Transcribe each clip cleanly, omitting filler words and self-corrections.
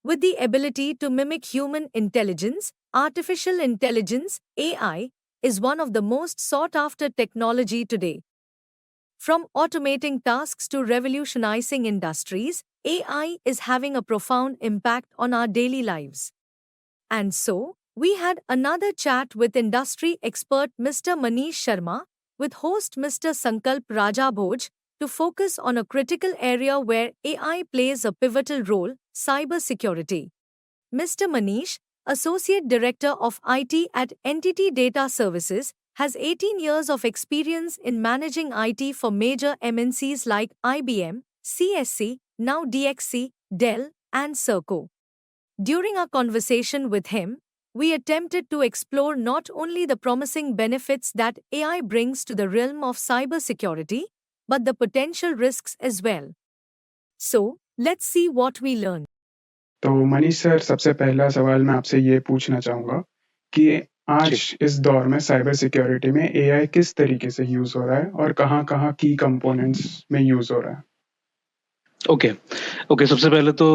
With the ability to mimic human intelligence, artificial intelligence (AI) is one of the most sought after technology today. From automating tasks to revolutionizing industries, AI is having a profound impact on our daily lives. And so, we had another chat with industry expert Mr. Manish Sharma, with host Mr. Sankalp Rajabhoj, to focus on a critical area where AI plays a pivotal role: cybersecurity. Mr. Manish, Associate Director of IT at Entity Data Services, has 18 years of experience in managing IT for major MNCs like IBM, CSC, now DXC, Dell, and Serco. During our conversation with him, we attempted to explore not only the promising benefits that AI brings to the realm of cybersecurity, but the potential risks as well. So, let's see what we learned. तो Manish sir, सबसे पहला सवाल मैं आपसे ये पूछना चाहूँगा कि आज इस दौर में साइबर सिक्योरिटी में एआई किस तरीके से यूज हो रहा है और कहाँ-कहाँ की कंपोनेंट्स में यूज हो रहा है? ओके, सबसे पहले तो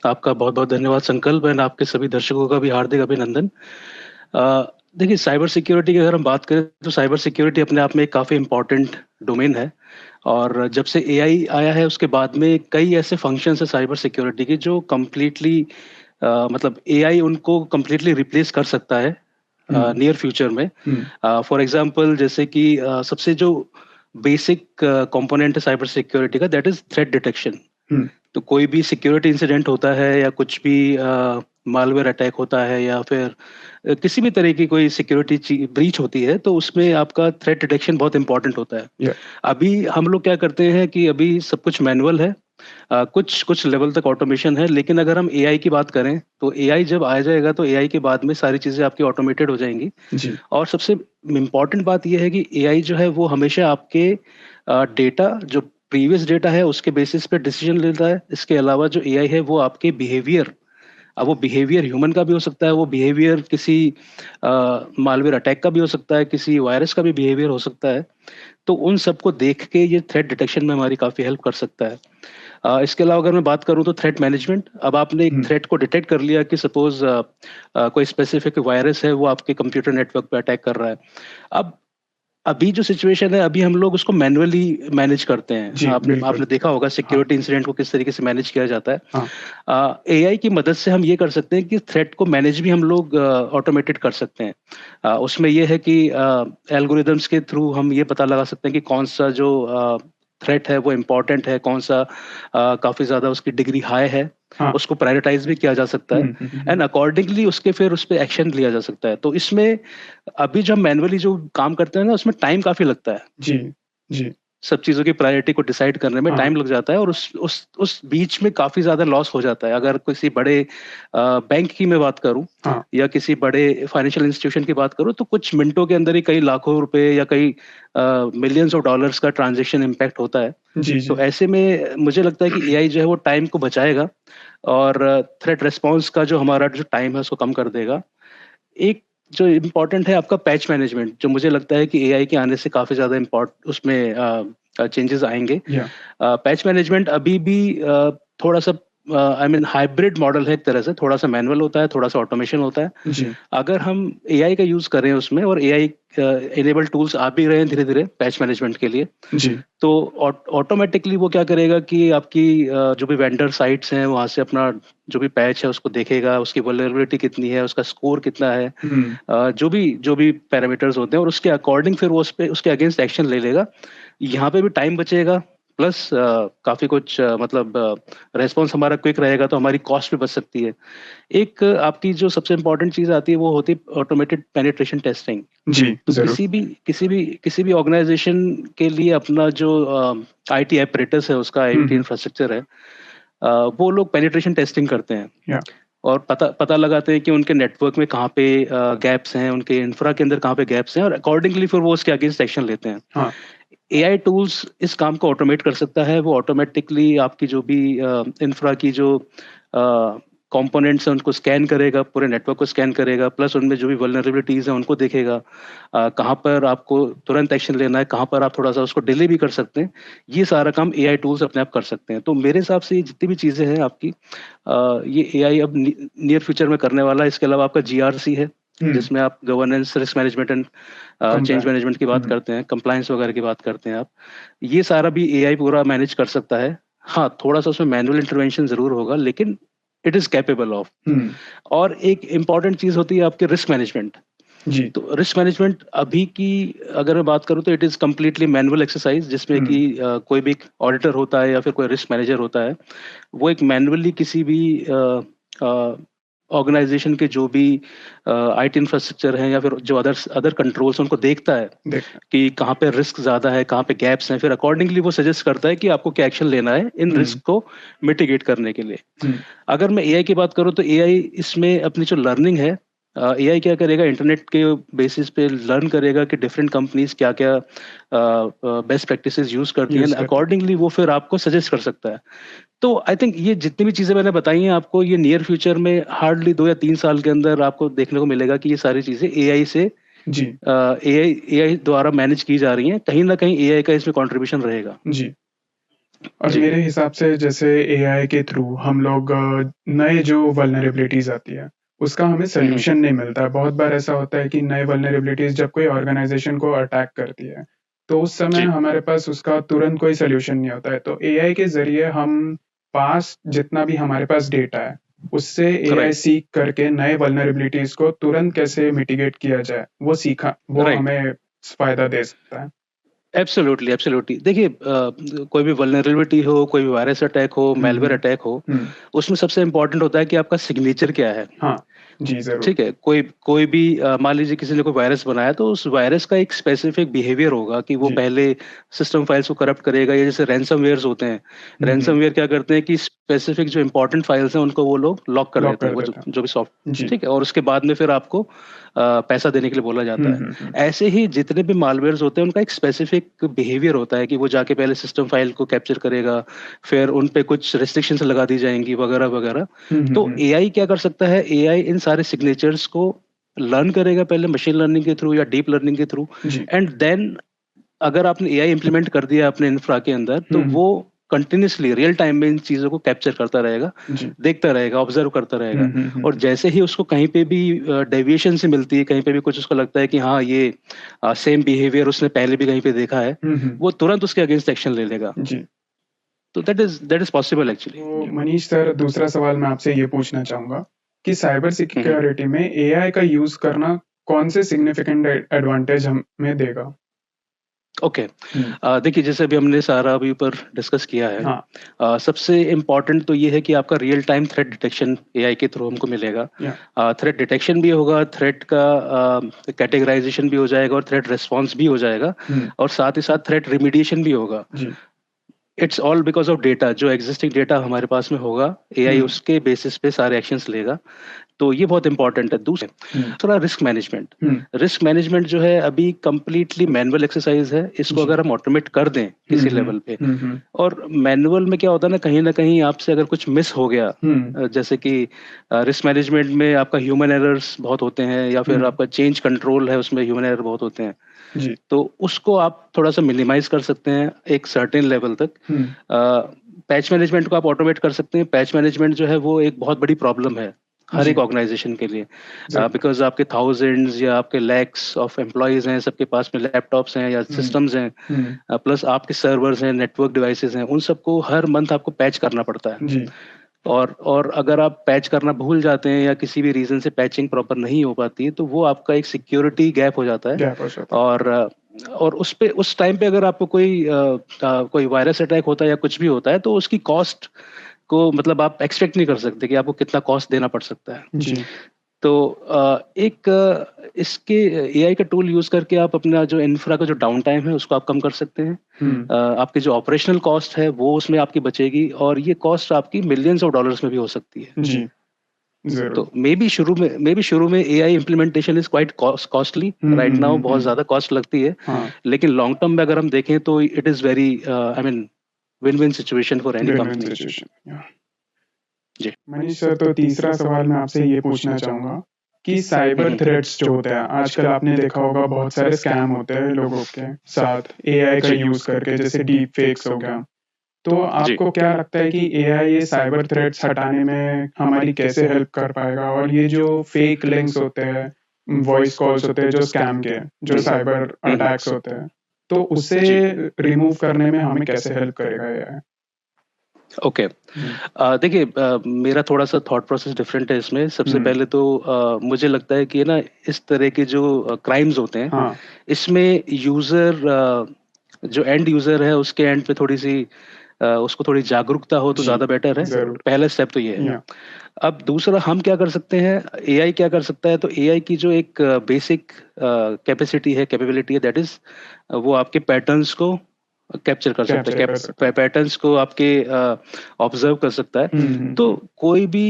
आपका बहुत-बहुत धन्यवाद संकल्प एंड आपके सभी दर्शकों का भी हार्दिक अभिनंदन। देखिए, साइबर सिक्योरिटी की अगर हम बात करें तो साइबर सिक्योरिटी अपने आप में एक काफ़ी इम्पोर्टेंट डोमेन है और जब से एआई आया है उसके बाद में कई ऐसे फंक्शंस हैं साइबर सिक्योरिटी के जो कंप्लीटली मतलब एआई उनको कंप्लीटली रिप्लेस कर सकता है नियर फ्यूचर में। फॉर एग्जांपल जैसे कि सबसे जो बेसिक कंपोनेंट है साइबर सिक्योरिटी का, दैट इज थ्रेट डिटेक्शन। तो कोई भी सिक्योरिटी इंसिडेंट होता है या कुछ भी मालवेयर अटैक होता है या फिर किसी भी तरह की कोई सिक्योरिटी ब्रीच होती है तो उसमें आपका थ्रेट डिटेक्शन बहुत इंपॉर्टेंट होता है। अभी हम लोग क्या करते हैं कि अभी सब कुछ मैनुअल है, कुछ लेवल तक ऑटोमेशन है, लेकिन अगर हम एआई की बात करें तो एआई जब आ जाएगा तो एआई के बाद में सारी चीजें आपकी ऑटोमेटेड हो जाएंगी। और सबसे इम्पॉर्टेंट बात यह है कि एआई जो है वो हमेशा आपके डेटा जो प्रीवियस डेटा है उसके बेसिस पे डिसीजन लेता है। इसके अलावा जो एआई है वो आपके बिहेवियर, अब वो बिहेवियर ह्यूमन का भी हो सकता है, वो बिहेवियर किसी मालवेयर अटैक का भी हो सकता है, किसी वायरस का भी बिहेवियर हो सकता है। तो उन सबको देख के ये थ्रेट डिटेक्शन में हमारी काफ़ी हेल्प कर सकता है। इसके अलावा अगर मैं बात करूं तो थ्रेट मैनेजमेंट, अब आपने एक थ्रेट को डिटेक्ट कर लिया कि सपोज कोई स्पेसिफिक वायरस है वो आपके कंप्यूटर नेटवर्क पे अटैक कर रहा है। अब अभी जो सिचुएशन है अभी हम लोग उसको मैनुअली मैनेज करते हैं। आपने देखा होगा सिक्योरिटी इंसिडेंट को किस तरीके से मैनेज किया जाता है। एआई की मदद से हम ये कर सकते हैं कि थ्रेट को मैनेज भी हम लोग ऑटोमेटेड कर सकते हैं। उसमें ये है कि एल्गोरिदम्स के थ्रू हम ये पता लगा सकते हैं कि कौन सा जो थ्रेट है वो इम्पोर्टेंट है, कौन सा काफी ज्यादा उसकी डिग्री हाई है, उसको प्रायोरिटाइज भी किया जा सकता है एंड अकॉर्डिंगली उसके फिर उस पर एक्शन लिया जा सकता है। तो इसमें अभी जो हम मैनुअली जो काम करते हैं ना उसमें टाइम काफी लगता है। जी सब चीजों की प्रायोरिटी को डिसाइड करने में टाइम लग जाता है और उस बीच में काफी ज्यादा लॉस हो जाता है। अगर किसी बड़े बैंक की मैं बात करूं या किसी बड़े फाइनेंशियल इंस्टीट्यूशन की बात करूं तो कुछ मिनटों के अंदर ही कई लाखों रुपए या कई मिलियंस ऑफ डॉलर्स का ट्रांजैक्शन इम्पैक्ट होता है। तो ऐसे में मुझे लगता है कि एआई जो है वो टाइम को बचाएगा और थ्रेट रिस्पॉन्स का जो हमारा जो टाइम है उसको कम कर देगा। एक जो इम्पोर्टेंट है आपका पैच मैनेजमेंट, जो मुझे लगता है कि एआई के आने से काफी ज्यादा उसमें चेंजेस आएंगे। पैच मैनेजमेंट अभी भी थोड़ा सा हाइब्रिड मॉडल है, एक तरह से थोड़ा सा मैनुअल होता है, थोड़ा सा ऑटोमेशन होता है। अगर हम एआई का यूज करें उसमें और एआई एनेबल टूल्स आ भी रहे हैं धीरे धीरे पैच मैनेजमेंट के लिए, तो ऑटोमेटिकली वो क्या करेगा कि आपकी जो भी वेंडर साइट्स हैं वहां से अपना जो भी पैच है उसको देखेगा, उसकी वल्नरेबिलिटी कितनी है, उसका स्कोर कितना है, जो भी पैरामीटर्स होते हैं और उसके अकॉर्डिंग फिर वो उसके अगेंस्ट एक्शन ले लेगा। यहाँ पे भी टाइम बचेगा प्लस काफी कुछ मतलब रेस्पॉन्स हमारा क्विक रहेगा तो हमारी कॉस्ट भी बच सकती है। एक आपकी जो सबसे इम्पोर्टेंट चीज आती है वो होती है ऑटोमेटेड पेनिट्रेशन टेस्टिंग। तो किसी भी ऑर्गेनाइजेशन के लिए अपना जो आईटी एपरेटस है, उसका आईटी इंफ्रास्ट्रक्चर है, वो लोग पेनिट्रेशन टेस्टिंग करते हैं और पता लगाते हैं कि उनके नेटवर्क में कहाँ पे गैप्स हैं, उनके इंफ्रा के अंदर कहाँ पे गैप्स हैं और अकॉर्डिंगली फिर वो उसके अगेंस्ट एक्शन लेते हैं। एआई टूल्स इस काम को ऑटोमेट कर सकता है। वो ऑटोमेटिकली आपकी जो भी इंफ्रा की जो कंपोनेंट्स हैं उनको स्कैन करेगा, पूरे नेटवर्क को स्कैन करेगा, प्लस उनमें जो भी वल्नरेबिलिटीज हैं उनको देखेगा, कहाँ पर आपको तुरंत एक्शन लेना है, कहाँ पर आप थोड़ा सा उसको डिले भी कर सकते हैं। ये सारा काम एआई टूल्स अपने आप कर सकते हैं। तो मेरे हिसाब से ये जितनी भी चीज़ें हैं आपकी, ये एआई अब नियर फ्यूचर में करने वाला है। इसके अलावा आपका जीआरसी है, जिसमें आप governance, risk management and change management की बात करते हैं, कंप्लायंस वगैरह की बात करते हैं आप। ये सारा भी एआई पूरा मैनेज कर सकता है। हाँ, थोड़ा सा उसमें मैनुअल इंटरवेंशन जरूर होगा, लेकिन इट इज कैपेबल ऑफ। और एक इम्पॉर्टेंट चीज होती है आपके रिस्क मैनेजमेंट जी। तो रिस्क मैनेजमेंट अभी की अगर मैं बात करूं तो it is completely manual exercise, जिसमें कि कोई भी ऑडिटर होता है या फिर कोई रिस्क मैनेजर होता है, वो एक मैनुअली किसी भी ऑर्गेनाइजेशन के जो भी आईटी इंफ्रास्ट्रक्चर है या फिर जो अदर कंट्रोल्स उनको देखता है कि कहाँ पे रिस्क ज्यादा है, कहाँ पे गैप्स हैं, फिर अकॉर्डिंगली वो सजेस्ट करता है कि आपको क्या एक्शन लेना है इन रिस्क को मिटिगेट करने के लिए। अगर मैं एआई की बात करूँ तो एआई इसमें अपनी जो लर्निंग है, एआई क्या करेगा, इंटरनेट के बेसिस पे लर्न करेगा कि डिफरेंट कंपनीज क्या क्या बेस्ट प्रैक्टिसेस यूज करती हैं, अकॉर्डिंगली वो फिर आपको सजेस्ट कर सकता है। तो आई थिंक ये जितनी भी चीजें मैंने बताई हैं आपको, ये नियर फ्यूचर में हार्डली 2 या 3 साल के अंदर आपको देखने को मिलेगा कि ये सारी चीजें एआई से जी एआई द्वारा मैनेज की जा रही हैं। कहीं ना कहीं एआई का इसमें कंट्रीब्यूशन रहेगा। जी। और मेरे हिसाब से जैसे एआई के थ्रू हम लोग नए जो वल्नरेबिलिटीज आती है उसका हमें सोल्यूशन नहीं मिलता है। बहुत बार ऐसा होता है कि नए वल्नरेबिलिटीज जब कोई ऑर्गेनाइजेशन को अटैक करती है तो उस समय हमारे पास उसका तुरंत कोई सोल्यूशन नहीं होता है। तो एआई के जरिए हम पास जितना भी हमारे पास डेटा है उससे एआई सीख करके नए वल्नरेबिलिटीज को तुरंत कैसे मिटिगेट किया जाए वो हमें फायदा दे सकता है। Absolutely absolutely. देखिए, कोई भी वल्नरेबिलिटी हो, कोई भी वायरस अटैक हो, मेलवेयर अटैक हो, उसमें सबसे इम्पोर्टेंट होता है कि आपका सिग्नेचर क्या है। हाँ जी जरूर। ठीक है, कोई भी मान लीजिए किसी ने कोई वायरस बनाया तो उस वायरस का एक स्पेसिफिक बिहेवियर होगा कि वो पहले सिस्टम फाइल्स को करप्ट करेगा, या जैसे रैंसमवेयर्स होते हैं। रैंसमवेयर क्या करते हैं कि स्पेसिफिक जो इंपॉर्टेंट फाइल्स हैं उनको वो लोग लॉक कर देते हैं, वो जो भी सॉफ्ट, ठीक है, और उसके बाद में फिर आपको पैसा देने के लिए बोला जाता है। ऐसे ही जितने भी मालवेयर्स होते हैं उनका एक स्पेसिफिक बिहेवियर होता है कि वो जाके पहले सिस्टम फाइल को कैप्चर करेगा, फिर उन पे कुछ रेस्ट्रिक्शंस लगा दी जाएंगी वगैरह वगैरह। तो एआई क्या कर सकता है, एआई इन सारे सिग्नेचर्स को लर्न करेगा पहले मशीन लर्निंग के थ्रू या डीप लर्निंग के थ्रू, एंड देन अगर आपने एआई इंप्लीमेंट कर दिया अपने इंफ्रा के अंदर तो वो कंटिन्यूसली रियल टाइम में इन चीजों को कैप्चर करता रहेगा, देखता रहेगा, ऑब्जर्व करता रहेगा। और जैसे ही उसको कहीं पे भी डेविएशन से मिलती है, कहीं पे भी कुछ उसको लगता है कि हाँ ये सेम बिहेवियर उसने पहले भी कहीं पे देखा है, वो तुरंत उसके अगेंस्ट एक्शन ले लेगा। तो दैट इज पॉसिबल एक्चुअली। तो मनीष सर, दूसरा सवाल मैं आपसे ये पूछना चाहूंगा कि साइबर सिक्योरिटी में एआई का यूज करना कौन से सिग्निफिकेंट एडवांटेज हमें देगा? ओके, देखिए जैसे अभी हमने सारा अभी ऊपर डिस्कस किया है, सबसे इम्पोर्टेंट तो ये है कि आपका real time threat detection AI के थ्रू हमको मिलेगा। थ्रेट डिटेक्शन भी होगा, थ्रेट का कैटेगराइजेशन भी हो जाएगा और थ्रेट रिस्पॉन्स भी हो जाएगा, और साथ ही साथ थ्रेट रिमीडिएशन भी होगा। It's all because of data, जो एग्जिस्टिंग डेटा हमारे पास में होगा, एआई उसके बेसिस पे सारे एक्शंस लेगा। तो ये बहुत इंपॉर्टेंट है। दूसरा थोड़ा रिस्क मैनेजमेंट जो है अभी कंप्लीटली मैनुअल एक्सरसाइज है। इसको अगर हम ऑटोमेट कर दें किसी लेवल पे, और मैनुअल में क्या होता है ना कहीं आपसे अगर कुछ मिस हो गया, जैसे कि रिस्क मैनेजमेंट में आपका ह्यूमन एरर्स बहुत होते हैं, या फिर आपका चेंज कंट्रोल है उसमें ह्यूमन एरर बहुत होते हैं, तो उसको आप थोड़ा सा मिनिमाइज कर सकते हैं एक सर्टेन लेवल तक। पैच मैनेजमेंट को आप ऑटोमेट कर सकते हैं। पैच मैनेजमेंट जो है वो एक बहुत बड़ी प्रॉब्लम है हर एक ऑर्गेनाइजेशन के लिए, बिकॉज आपके थाउजेंड्स या आपके लैक्स ऑफ एम्प्लॉयज हैं, सबके पास में लैपटॉप्स हैं या सिस्टम्स हैं, प्लस आपके सर्वर्स हैं, नेटवर्क डिवाइसेस हैं, उन सबको हर मंथ आपको पैच करना पड़ता है। और अगर आप पैच करना भूल जाते हैं या किसी भी रीजन से पैचिंग प्रॉपर नहीं हो पाती है, तो वो आपका एक सिक्योरिटी गैप हो जाता है। और उस टाइम पे अगर आपको कोई वायरस अटैक होता है या कुछ भी होता है, तो उसकी कॉस्ट को मतलब आप एक्सपेक्ट नहीं कर सकते कि आपको कितना कॉस्ट देना पड़ सकता है। तो इसके एआई का टूल यूज करके आप अपना जो इंफ्रा का जो डाउन टाइम है उसको आप कम कर सकते हैं। आपकी जो ऑपरेशनल कॉस्ट है वो उसमें आपकी बचेगी, और ये कॉस्ट आपकी मिलियंस ऑफ डॉलर्स में भी हो सकती है। तो मे बी शुरू में AI implementation is quite costly right now, बहुत ज्यादा कॉस्ट लगती है, लेकिन लॉन्ग टर्म में अगर हम देखें तो it is very win win situation for any company. जी। मनीष सर, तो तीसरा सवाल मैं आपसे ये पूछना चाहूंगा कि साइबर थ्रेट्स जो होते हैं आजकल आपने देखा होगा बहुत सारे स्कैम होते हैं लोगों के साथ एआई का यूज करके, जैसे डीप फेक्स हो गया। तो जी। आपको क्या लगता है कि एआई ये साइबर थ्रेट्स हटाने में हमारी कैसे हेल्प कर पाएगा? और ये जो फेक लिंक्स होते हैं, वॉइस कॉल्स होते हैं जो स्कैम के, जो साइबर अटैक्स होते हैं, तो उसे जी। रिमूव करने में हमें कैसे हेल्प करेगा एआई? ओके। देखिए, मेरा थोड़ा-सा थॉट प्रोसेस डिफरेंट है इसमें। सबसे पहले तो मुझे लगता है कि ना इस तरह के जो क्राइम्स होते हैं, हाँ, इसमें यूज़र जो एंड यूज़र है उसके एंड पे थोड़ी-सी उसको थोड़ी जागरूकता हो तो जी, ज़्यादा बेटर है। ज़रूर। पहला स्टेप तो ये है। या अब दूसरा हम क्या कर सकते हैं, एआई क्या कर सकता है, तो एआई की जो एक बेसिक कैपेसिटी है, कैपेबिलिटी है, दैट इज़ वो आपके पैटर्न्स को कैप्चर कर सकता है, कैप्चर कर सकता है। पैटर्न्स को आपके ऑब्जर्व कर सकता है। तो कोई भी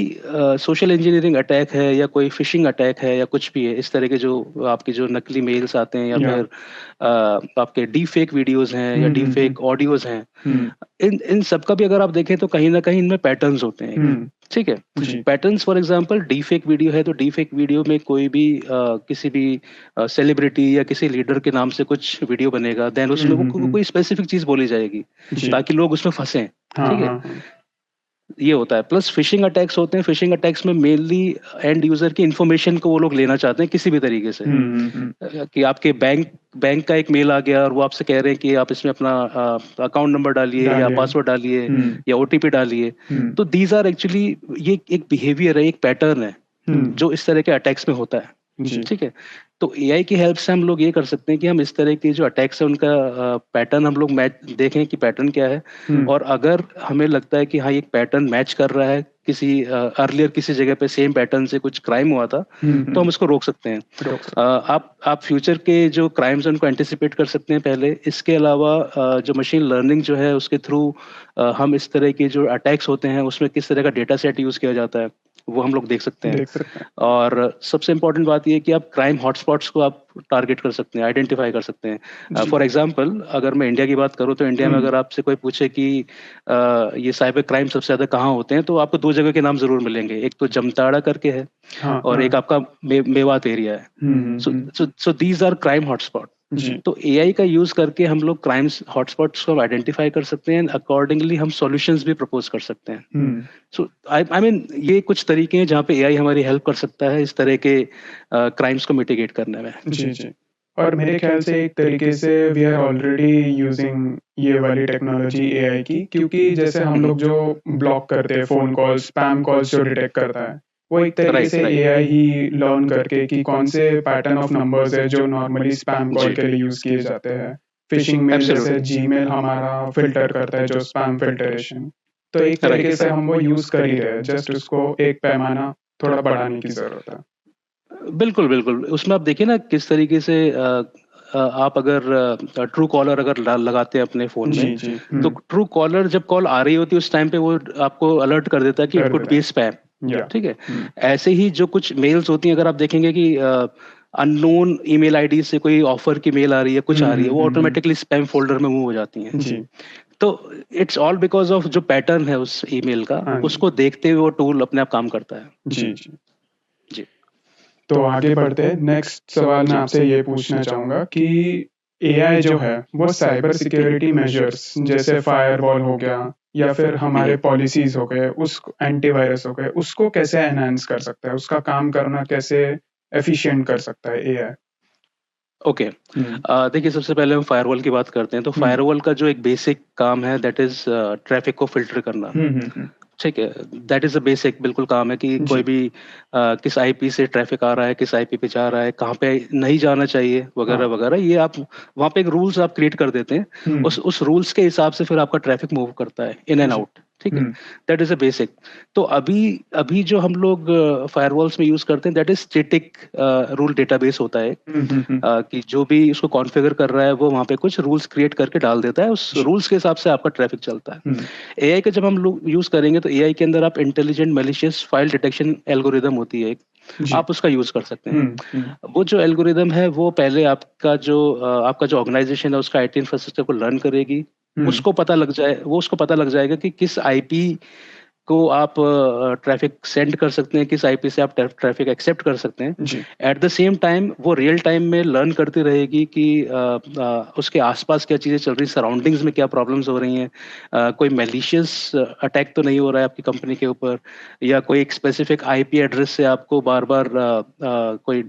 सोशल इंजीनियरिंग अटैक है या कोई फिशिंग अटैक है या कुछ भी है, इस तरह के जो आपके जो नकली मेल्स आते हैं या या फिर आपके डीप फेक वीडियोज़ हैं या डीप फेक ऑडियोज़ हैं, हुँ, इन इन सब का भी अगर आप देखें तो कहीं न कहीं इनमें पैटर्न्स होते हैं। हुँ, ठीक है? जी, patterns for example deepfake video है तो डीफेक वीडियो में कोई भी किसी भी सेलिब्रिटी या किसी लीडर के नाम से कुछ वीडियो बनेगा, देन उसमें वो कोई स्पेसिफिक चीज़ बोली जाएगी, जी। ताकि लोग उसमें फँसें। हाँ, ठीक है? हाँ, हाँ। ये होता है। प्लस फिशिंग अटैक्स होते हैं, फिशिंग अटैक्स में मेनली एंड यूज़र की इन्फॉर्मेशन को वो लोग लेना चाहते हैं किसी भी तरीके से। कि आपके बैंक बैंक का एक मेल आ गया और वो आपसे कह रहे हैं कि आप इसमें अपना अकाउंट नंबर डालिए या डालिए। पासवर्ड डालिए हुँ, या ओटीपी डालिए। हुँ, तो दीज़ आर एक्चुअली ये एक बिहेवियर है, एक पैटर्न है, हुँ, जो इस तरह के अटैक्स में होता है। जी, ठीक है? तो एआई की हेल्प से हम लोग ये कर सकते हैं कि हम इस तरह के जो अटैक्स है उनका पैटर्न हम लोग मैच देखें कि पैटर्न क्या है, हुँ, और अगर हमें लगता है कि हाँ, ये पैटर्न मैच कर रहा है किसी अर्लियर किसी जगह पे सेम पैटर्न से कुछ क्राइम हुआ था, तो हम इसको रोक सकते हैं। रोक सकते आप फ्यूचर के जो क्राइम्स हैं उनको एंटिसिपेट कर सकते हैं पहले। इसके अलावा जो मशीन लर्निंग जो है उसके थ्रू हम इस तरह के जो अटैक्स होते हैं उसमें किस तरह का डेटा सेट यूज़ किया जाता है, वो हम लोग देख सकते हैं। देख सकते हैं। और सबसे इम्पोर्टेंट बात ये है कि आप क्राइम हॉटस्पॉट्स को आप टारगेट कर सकते हैं, आइडेंटिफाई कर सकते हैं। जी, फॉर एग्ज़ाम्पल अगर मैं इंडिया की बात करूँ तो इंडिया में हुँ, अगर आपसे कोई पूछे कि ये साइबर क्राइम सबसे ज़्यादा कहाँ होते हैं, तो आपको 2 जगह के नाम ज़रूर मिलेंगे। एक तो जमताड़ा करके है हाँ, और एक हाँ। आपका मेवात एरिया है। सो हुँ, सो सो दीज़ आर क्राइम हॉटस्पॉट। जी, तो एआई का यूज़ करके हम लोग क्राइम्स हॉटस्पॉट्स को आइडेंटिफाई कर सकते हैं एंड अकॉर्डिंगली हम सॉल्यूशंस भी प्रपोज़ कर सकते हैं। हुँ, सो आई आई मीन ये कुछ तरीके हैं जहाँ पे एआई हमारी हेल्प कर सकता है इस तरह के क्राइम्स को मिटिगेट करने में। जी, जी। और मेरे ख़्याल से एक तरीके से वी आर ऑलरेडी यूज़िंग ये वाली टेक्नोलॉजी एआई की, क्योंकि जैसे हम लोग जो ब्लॉक करते हैं फ़ोन कॉल्स, स्पैम कॉल्स जो डिटेक्ट करता है, वो एक तरीके राइट, से राइट। एआई ही लर्न करके कि कौन से पैटर्न ऑफ नंबर्स है जो नॉर्मली स्पैम कॉल जी, के लिए यूज़ किए जाते हैं। फ़िशिंग मेल जैसे एब्सोल्युटली। जीमेल हमारा फ़िल्टर करता है जो स्पैम फ़िल्टरेशन। तो एक राइट, तरीके से राइट। हम वो यूज़ कर ही रहे हैं, जस्ट उसको एक पैमाना थोड़ा बढ़ाने की ज़रूरत है। बिल्कुल, बिल्कुल। उसमें आप देखिए ना किस तरीके से आप अगर ट्रू कॉलर अगर लगाते हैं अपने फ़ोन में, जी, जी। तो हुँ, ट्रू कॉलर जब कॉल आ रही होती है उस टाइम पे वो आपको अलर्ट कर देता है कि इट कर कुड देता बी है। स्पैम। या ठीक है? हुँ, ऐसे ही जो कुछ मेल्स होती हैं अगर आप देखेंगे कि अननोन ईमेल आईडी से कोई ऑफ़र की मेल आ रही है, कुछ आ रही है, वो ऑटोमैटिकली स्पैम फ़ोल्डर में मूव हो जाती हैं। जी, तो इट्स ऑल बिकॉज़ ऑफ जो पैटर्न है उस ईमेल का, हाँ जी। उसको देखते हुए वो टूल अपने आप काम करता है। जी, जी। जी, तो आगे बढ़ते हैं, नेक्स्ट सवाल मैं जी। आपसे ये पूछना चाहूँगा कि एआई जो है, वो साइबर सिक्योरिटी मेजर्स जैसे फायरवॉल हो गया या फिर हमारे पॉलिसीज़ हो गए, उस एंटीवायरस हो गए, उसको कैसे एनहांस कर सकता है? उसका काम करना कैसे एफिशिएंट कर सकता है एआई? ओके। हुँ, देखिए सबसे पहले हम फायरवॉल की बात करते हैं, तो हुँ, फायरवॉल का जो एक बेसिक काम है दैट इज़ ट्रैफ़िक को फ़िल्टर करना। हुँ। ठीक है? दैट इज़ अ बेसिक बिल्कुल काम है कि कोई जी, भी किस आईपी से ट्रैफ़िक आ रहा है, किस आईपी पे जा रहा है, कहाँ पे नहीं जाना चाहिए हाँ। वगैरह-वगैरह, ये आप वहाँ पे एक रूल्स आप क्रिएट कर देते हैं। हुँ, उस रूल्स के हिसाब से फिर आपका ट्रैफ़िक मूव करता है इन एंड जी। आउट। ठीक है? हुँ, दैट इज़ अ बेसिक। तो अभी अभी जो हम लोग फायरवॉल्स में यूज़ करते हैं that is static rule database होता है। हुँ। कि जो भी उसको कॉन्फ़िगर कर रहा है वो वहाँ पे कुछ रूल्स क्रिएट करके डाल देता है, उस जी, रूल्स के हिसाब से आपका ट्रैफ़िक चलता है। हुँ, एआई का जब हम लोग यूज़ करेंगे तो एआई के अंदर आप intelligent malicious file detection algorithm होती है एक, जी। आप उसका यूज़ कर सकते हैं। हुँ, हुँ, वो जो एल्गोरिदम है वो पहले आपका जो ऑर्गनाइज़ेशन है उसका आईटी इंफ्रास्ट्रक्चर को लर्न करेगी। हुँ, वो उसको पता लग जाएगा कि किस आईपी को आप ट्रैफिक सेंड कर सकते हैं, किस आईपी से आप ट्रैफिक एक्सेप्ट कर सकते हैं। जी एट द सेम टाइम वो रियल टाइम में लर्न करती रहेगी कि उसके आसपास क्या चीज़ें चल रही, सराउंडिंग्स में क्या प्रॉब्लम्स हो रही हैं, कोई मैलिशियस अटैक तो नहीं हो रहा है आपकी कंपनी के ऊपर, या कोई एक स्पेसिफिक आईपी एड्रेस से आपको बार बार कोई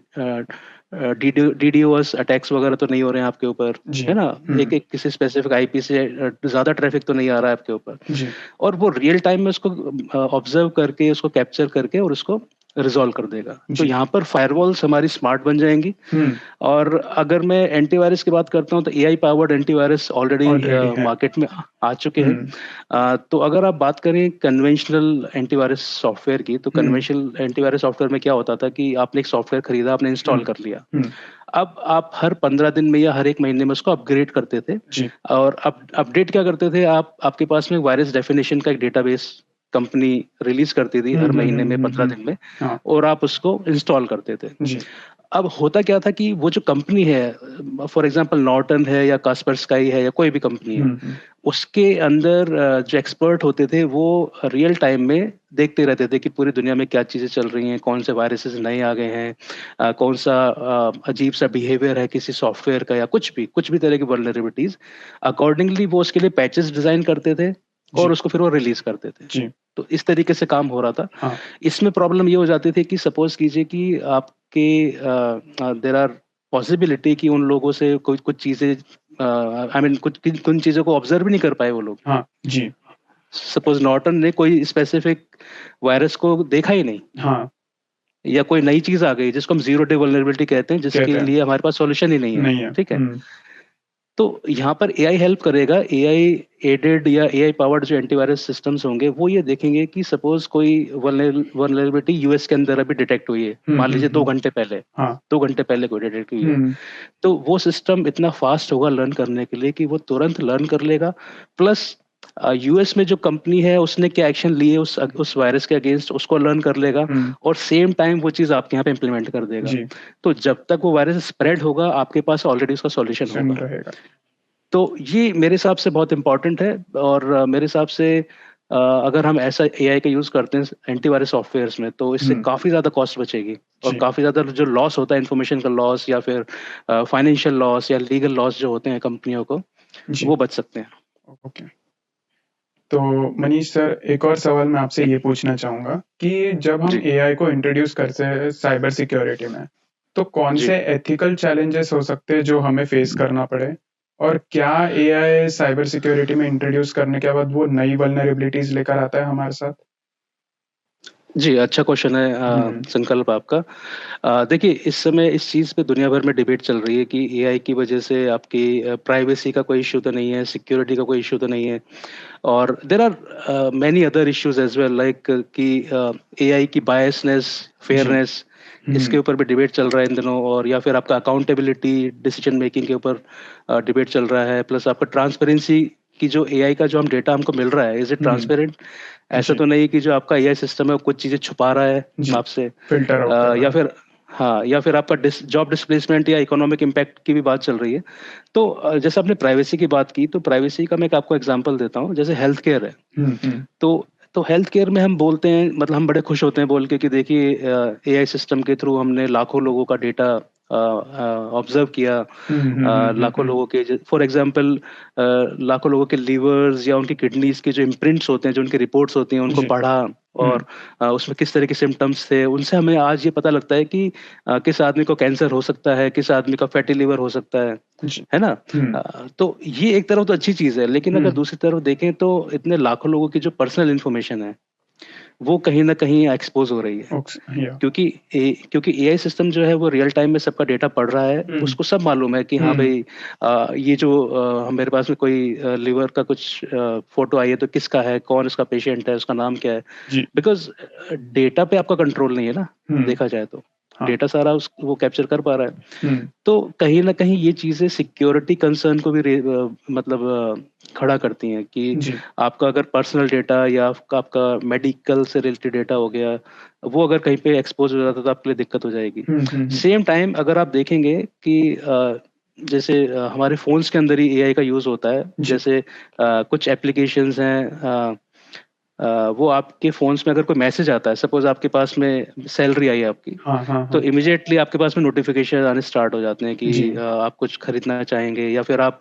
डीडीओएस अटैक्स वगैरह तो नहीं हो रहे हैं आपके ऊपर, जी है ना। एक एक किसी स्पेसिफिक आईपी से ज़्यादा ट्रैफिक तो नहीं आ रहा है आपके ऊपर, जी और वो रियल टाइम में उसको ऑब्जर्व करके, उसको कैप्चर करके और उसको रिजॉल्व कर देगा। तो जी यहाँ पर फायरवॉल्स हमारी स्मार्ट बन जाएंगी। और अगर मैं एंटीवायरस की बात करता हूँ तो AI powered antivirus already already है। मार्केट में आ चुके हैं। तो अगर आप बात करें कन्वेंशनल एंटीवायरस सॉफ्टवेयर की, तो कन्वेंशनल एंटीवायरस सॉफ्टवेयर में क्या होता था कि आपने एक सॉफ्टवेयर खरीदा, आपने इंस्टॉल कर लिया, अब आप हर 15 दिन में या हर एक महीने में उसको अपग्रेड करते थे। जी और अपडेट क्या करते थे आप, आपके पास में वायरस डेफिनेशन का एक डेटाबेस कंपनी रिलीज करती थी हर महीने में 15 दिन में, हाँ और आप उसको इंस्टॉल करते थे। जी अब होता क्या था कि वो जो कंपनी है, फॉर एग्जांपल नॉर्टन है या कास्परस्काई है या कोई भी कंपनी है, उसके अंदर जो एक्सपर्ट होते थे वो रियल टाइम में देखते रहते थे कि पूरी दुनिया में क्या चीज़ें चल रही हैं, कौन से वायरसेस नए आ गए हैं, कौन सा अजीब सा बिहेवियर है किसी सॉफ्टवेयर का, या कुछ भी तरह की वल्नरेबिलिटीज, अकॉर्डिंगली वो उसके लिए पैचेस डिजाइन करते थे जी और उसको फिर वो रिलीज करते थे। जी तो इस तरीके से काम हो रहा था। हाँ इसमें प्रॉब्लम ये हो जाती थी कि सपोज कीजिए कि आपके देर आर पॉसिबिलिटी कि उन लोगों से कुछ कुछ चीजें, आई मीन कुछ चीजों को ऑब्जर्व नहीं कर पाए वो लोग। हाँ जी सपोज नॉर्टन ने कोई स्पेसिफिक वायरस को देखा ही नहीं, हाँ या कोई नई चीज आ गई जिसको हम जीरो डे वल्नरेबिलिटी कहते हैं, जिसके कहते हैं लिए हमारे पास सॉल्यूशन ही नहीं नहीं है, है ठीक है। तो यहाँ पर एआई हेल्प करेगा। एआई एडेड या एआई पावर्ड जो एंटीवायरस सिस्टम्स होंगे वो ये देखेंगे कि सपोज कोई वल्नरेबिलिटी यूएस के अंदर अभी डिटेक्ट हुई है, मान लीजिए 2 घंटे पहले, हाँ 2 घंटे पहले कोई डिटेक्ट हुई है, तो वो सिस्टम इतना फास्ट होगा लर्न करने के लिए कि वो तुरंत लर्न कर लेगा। प्लस यूएस में जो कंपनी है उसने क्या एक्शन लिए उस वायरस के अगेंस्ट, उसको लर्न कर लेगा, और सेम टाइम वो चीज आपके यहाँ पे इम्प्लीमेंट कर देगा। जी तो जब तक वो वायरस स्प्रेड होगा आपके पास ऑलरेडी उसका सॉल्यूशन होगा। रहेगा तो ये मेरे हिसाब से बहुत इंपॉर्टेंट है। और मेरे हिसाब से अगर हम ऐसा एआई का यूज करते हैं एंटीवायरस सॉफ्टवेयर्स में, तो इससे काफी ज्यादा कॉस्ट बचेगी, और जी काफी ज्यादा जो लॉस होता है, इन्फॉर्मेशन का लॉस या फिर फाइनेंशियल लॉस या लीगल लॉस जो होते हैं कंपनियों को, जी वो बच सकते हैं। ओके। तो मनीष सर, एक और सवाल मैं आपसे ये पूछना चाहूंगा कि जब हम जी एआई को इंट्रोड्यूस करते हैं साइबर सिक्योरिटी में, तो कौन जी से एथिकल चैलेंजेस हो सकते हैं जो हमें फेस करना पड़े, और क्या एआई साइबर सिक्योरिटी में इंट्रोड्यूस करने के बाद वो नई वल्नरेबिलिटीज लेकर आता है हमारे साथ? जी, अच्छा क्वेश्चन है संकल्प आपका। देखिए, इस समय इस चीज़ पे दुनिया भर में डिबेट चल रही है कि एआई की वजह से आपकी प्राइवेसी का कोई इश्यू तो नहीं है, सिक्योरिटी का कोई इश्यू तो नहीं है, और there are many other issues as well, like कि एआई की बायसनेस, फेयरनेस, इसके ऊपर भी डिबेट चल रहा है इन दिनों, और या फिर आपका अकाउंटेबिलिटी, डिसीजन मेकिंग के ऊपर डिबेट चल रहा है, प्लस आपका ट्रांसपेरेंसी की जो एआई का जो हम डेटा हमको मिल रहा है, इज इट ट्रांसपेरेंट? ऐसा जी तो नहीं कि जो आपका एआई सिस्टम है वो कुछ चीजें छुपा रहा है जी आपसे, फिल्टर आउट कर रहा या है। फिर हाँ, या फिर आपका जॉब डिस्प्लेसमेंट या इकोनॉमिक इम्पैक्ट की भी बात चल रही है। तो जैसे आपने प्राइवेसी की बात की, तो प्राइवेसी का मैं एक आपको एग्जांपल देता हूँ। जैसे हेल्थ केयर है, तो हेल्थ केयर में हम बोलते हैं, मतलब हम बड़े खुश होते हैं बोल के कि देखिए एआई सिस्टम के थ्रू हमने लाखों लोगों का डेटा ऑब्जर्व किया, लाखों लोगों के, फॉर एग्जांपल लाखों लोगों के लीवर्स या उनकी किडनीज के जो इम्प्रिंट्स होते हैं, जो उनकी रिपोर्ट्स होती हैं, उनको जी पढ़ा, और उसमें किस तरह के सिम्टम्स थे, उनसे हमें आज ये पता लगता है कि किस आदमी को कैंसर हो सकता है, किस आदमी का फैटी लिवर हो सकता जी है ना। तो ये एक तरफ तो अच्छी चीज है, लेकिन अगर दूसरी तरफ देखें तो इतने लाखों लोगों की जो पर्सनल इन्फॉर्मेशन है वो कहीं ना कहीं एक्सपोज हो रही है, या क्योंकि एआई सिस्टम जो है वो रियल टाइम में सबका डेटा पढ़ रहा है, उसको सब मालूम है कि हाँ भाई ये जो मेरे पास में कोई लिवर का कुछ फोटो आई है तो किसका है, कौन इसका पेशेंट है, उसका नाम क्या है, जी बिकॉज डेटा पे आपका कंट्रोल नहीं है ना, देखा जाए तो हाँ डेटा सारा वो कैप्चर कर पा रहा है। हम्म तो कहीं ना कहीं ये चीजें सिक्योरिटी कंसर्न को भी मतलब खड़ा करती हैं कि जी आपका अगर पर्सनल डेटा या आपका मेडिकल से रिलेटेड डेटा हो गया, वो अगर कहीं पे एक्सपोज हो जाता है तो आपके लिए दिक्कत हो जाएगी। सेम टाइम अगर आप देखेंगे कि जैसे हमारे फोन्स के अंदर ही एआई का यूज होता है, जी जैसे कुछ एप्लीकेशंस हैं, वो आपके फोन्स में अगर कोई मैसेज आता है, सपोज आपके पास में सैलरी आई है आपकी, हाँ हाँ तो हाँ इमिडिएटली आपके पास में नोटिफिकेशन आने स्टार्ट हो जाते हैं कि जी आप कुछ खरीदना चाहेंगे, या फिर आप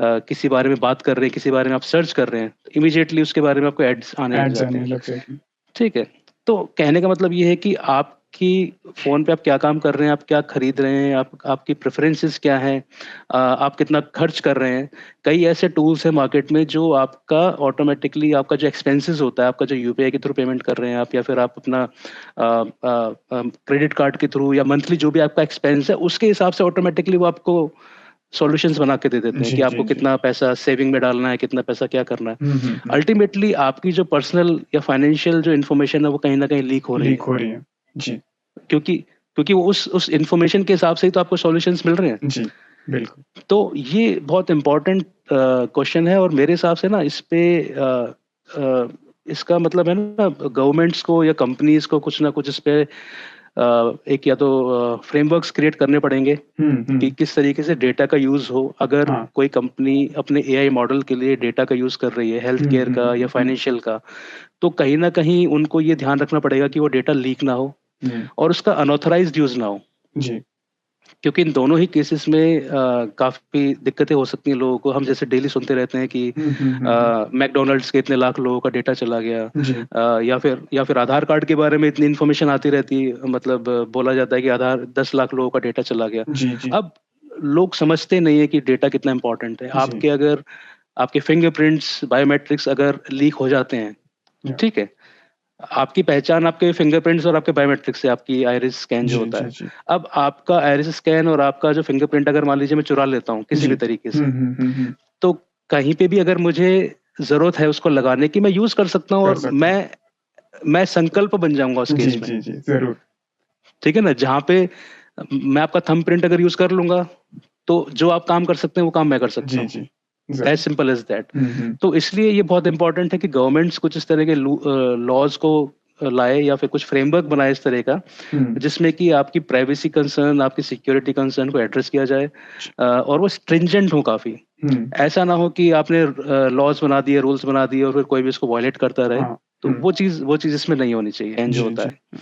किसी बारे में बात कर रहे हैं, किसी बारे में आप सर्च कर रहे हैं, तो इमिडिएटली उसके बारे में आपको एड्स आने लग एड्स जाते आने हैं। लग जाएगी। ठीक है। तो कहने का मतलब ये है कि आपकी फोन पे आप क्या काम कर रहे हैं, आप क्या खरीद रहे हैं, आपकी प्रेफरेंसेस क्या हैं, आप कितना खर्च कर रहे हैं। कई ऐसे टूल्स हैं मार्केट में जो आपका ऑटोमेटिकली आपका जो एक्सपेंसेस होता है, आपका जो यूपीआई के थ्रू पेमेंट कर रहे हैं आप, या फिर आप अपना क्रेडिट कार्ड के थ्रू या मंथली जो भी आपका एक्सपेंस है, उसके हिसाब से ऑटोमेटिकली वो आपको सॉल्यूशंस बना के दे देते हैं जी कि जी आपको जी। कितना पैसा सेविंग में डालना है, कितना पैसा क्या करना है। हम्म। अल्टीमेटली आपकी जो पर्सनल या फाइनेंशियल जो इन्फॉर्मेशन है वो कहीं ना कहीं लीक हो रही लीक है, हो रही है। जी क्योंकि क्योंकि वो उस इन्फॉर्मेशन के हिसाब से ही तो आपको सॉल्यूशंस मिल रहे हैं। जी बिल्कुल। तो ये बहुत इम्पोर्टेंट क्वेश्चन है, और मेरे हिसाब से ना इस पे इसका मतलब है ना, गवर्नमेंट्स को या कंपनीज को कुछ ना कुछ इस पे एक या तो फ्रेमवर्क्स क्रिएट करने पड़ेंगे कि हम्म। किस तरीके से डेटा का यूज हो। अगर हाँ। कोई कंपनी अपने एआई मॉडल के लिए डेटा का यूज कर रही है, हेल्थ केयर का या हम्म। फाइनेंशियल का, तो कहीं ना कहीं उनको ये ध्यान रखना पड़ेगा कि वो डेटा लीक ना हो हम्म, और उसका अनऑथराइज्ड यूज ना हो। जी क्योंकि इन दोनों ही केसेस में काफी दिक्कतें हो सकती हैं लोगों को। हम जैसे डेली सुनते रहते हैं कि हम्म। मैकडोनल्ड्स के इतने लाख लोगों का डेटा चला गया, जी या फिर आधार कार्ड के बारे में इतनी इन्फॉर्मेशन आती रहती है, मतलब बोला जाता है कि आधार 10 लाख लोगों का डेटा चला गया। जी जी अब लोग समझते नहीं है कि डेटा कितना इंपॉर्टेंट है। जी। आपके अगर आपके फिंगरप्रिंट्स बायोमेट्रिक्स अगर लीक हो जाते हैं, या, ठीक है, आपकी पहचान आपके फिंगरप्रिंट्स और आपके बायोमेट्रिक्स से, आपकी आइरिस स्कैन जो जी होता जी है। जी अब आपका आइरिस स्कैन और आपका जो फिंगरप्रिंट अगर मान लीजिए मैं चुरा लेता हूँ किसी जी। भी तरीके से, हम्म। तो कहीं पे भी अगर मुझे जरूरत है उसको लगाने की, मैं यूज कर सकता हूँ, कर और सकते मैं संकल्प बन जाऊंगा उस हैं। जी केस में। जी जी जरूर। ठीक है ना, जहाँ पे मैं आपका थंब प्रिंट अगर यूज कर लूंगा, तो जो आप काम कर सकते हैं वो काम मैं कर सकता जी हूँ। जी एज जरूर। Simple as that. हम्म। तो इसलिए ये बहुत इंपॉर्टेंट है कि गवर्नमेंट्स कुछ इस तरह के लॉज को लाए, या फिर कुछ फ्रेमवर्क बनाए इस तरह का, हम्म। जिसमें कि आपकी प्राइवेसी कंसर्न, आपकी सिक्योरिटी कंसर्न को एड्रेस किया जाए, और वो स्ट्रिंजेंट हो काफी। हम्म। ऐसा ना हो कि आपने लॉज बना दिए, रूल्स बना दिए, और फिर कोई भी उसको वायलेट करता रहे। हाँ। तो वो चीज इसमें नहीं होनी चाहिए, जो जी होता जी। है।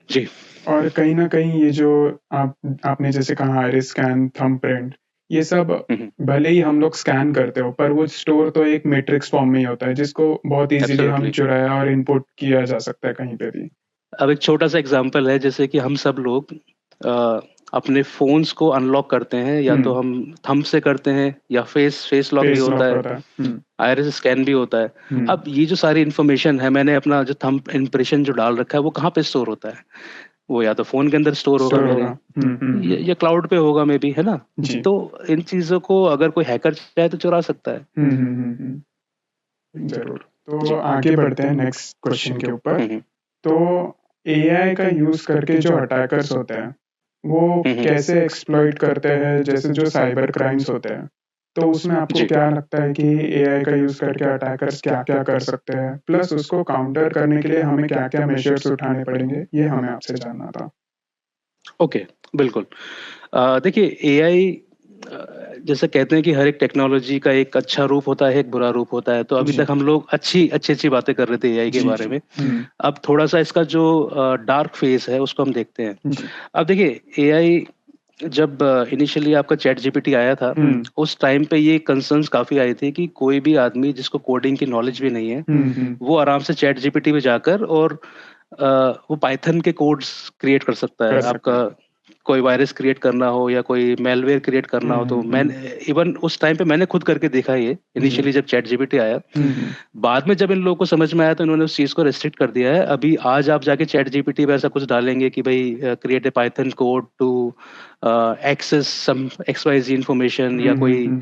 जी। और कहीं न कहीं ये जो आपने जैसे कहा आइरिस स्कैन, थंबप्रिंट, ये सब हम्म। भले ही हम लोग स्कैन करते हो, पर वो स्टोर तो एक मैट्रिक्स फॉर्म में ही होता है, जिसको बहुत ईज़िली हम एब्सोल्युटली। चुराया और इनपुट किया जा सकता है कहीं पे भी। अब एक छोटा सा एग्जांपल है, जैसे कि हम सब लोग अपने फोन्स को अनलॉक करते हैं, या तो हुँ, हम थंब से करते हैं, या फेस लॉक भी फेस होता लॉक है, होता है। आइरिस स्कैन भी होता है। हुँ, अब ये जो सारी इन्फॉर्मेशन है, मैंने अपना जो थंब इम्प्रेशन जो डाल रखा है, वो कहाँ पे स्टोर होता है? वो या तो फोन के अंदर स्टोर होगा स्टोर मेरे, होगा। या क्लाउड पे होगा मे बी, है ना? जी। तो इन चीजों को अगर कोई हैकर चाहे तो चुरा सकता है। ज़रूर। तो जी। आगे बढ़ते हैं नेक्स्ट क्वेश्चन के ऊपर। हम्म। तो एआई का यूज़ करके जो अटैकर्स होते हैं, वो हम्म। कैसे एक्सप्लॉइट करते हैं, जैसे जो साइबर क्राइम्स होते हैं? तो उसमें आपको जी। क्या लगता है कि एआई का यूज़ करके अटैकर्स क्या-क्या कर सकते हैं? प्लस उसको काउंटर करने के लिए हमें क्या-क्या मेजर्स उठाने पड़ेंगे? ये हमें आपसे जानना था। ओके, बिल्कुल। देखिए, एआई, जैसे कहते हैं कि हर एक टेक्नोलॉजी का एक अच्छा रूप होता है, एक बुरा रूप होता है। तो अभी जी। तक हम लोग अच्छी अच्छी अच्छी बातें कर रहे थे एआई के जी, बारे जी। में। हुँ, अब थोड़ा सा इसका जो डार्क फेस है उसको हम देखते हैं। जी। अब देखिए, एआई जब इनिशियली आपका चैट जीपीटी आया था, हुँ, उस टाइम पे ये कंसर्न्स काफी आए थे कि कोई भी आदमी जिसको कोडिंग की नॉलेज भी नहीं है, हुँ। वो आराम से चैट जीपीटी में जाकर और वो पाइथन के कोड्स क्रिएट कर सकता है। कर सकता है। आपका कोई वायरस क्रिएट करना हो या कोई मैलवेयर क्रिएट करना हो, तो हुँ। मैंने इवन उस टाइम पे मैंने खुद करके देखा ये, जी। इनिशियली जब चैट जीपीटी आया। हुँ। बाद में जब इन लोगों को समझ में आया तो इन्होंने उस चीज को रेस्ट्रिक्ट कर दिया है। अभी आज आप जाके चैट जीपीटी पे ऐसा कुछ डालेंगे कि भाई create a Python code to access some XYZ information, या कोई हुँ।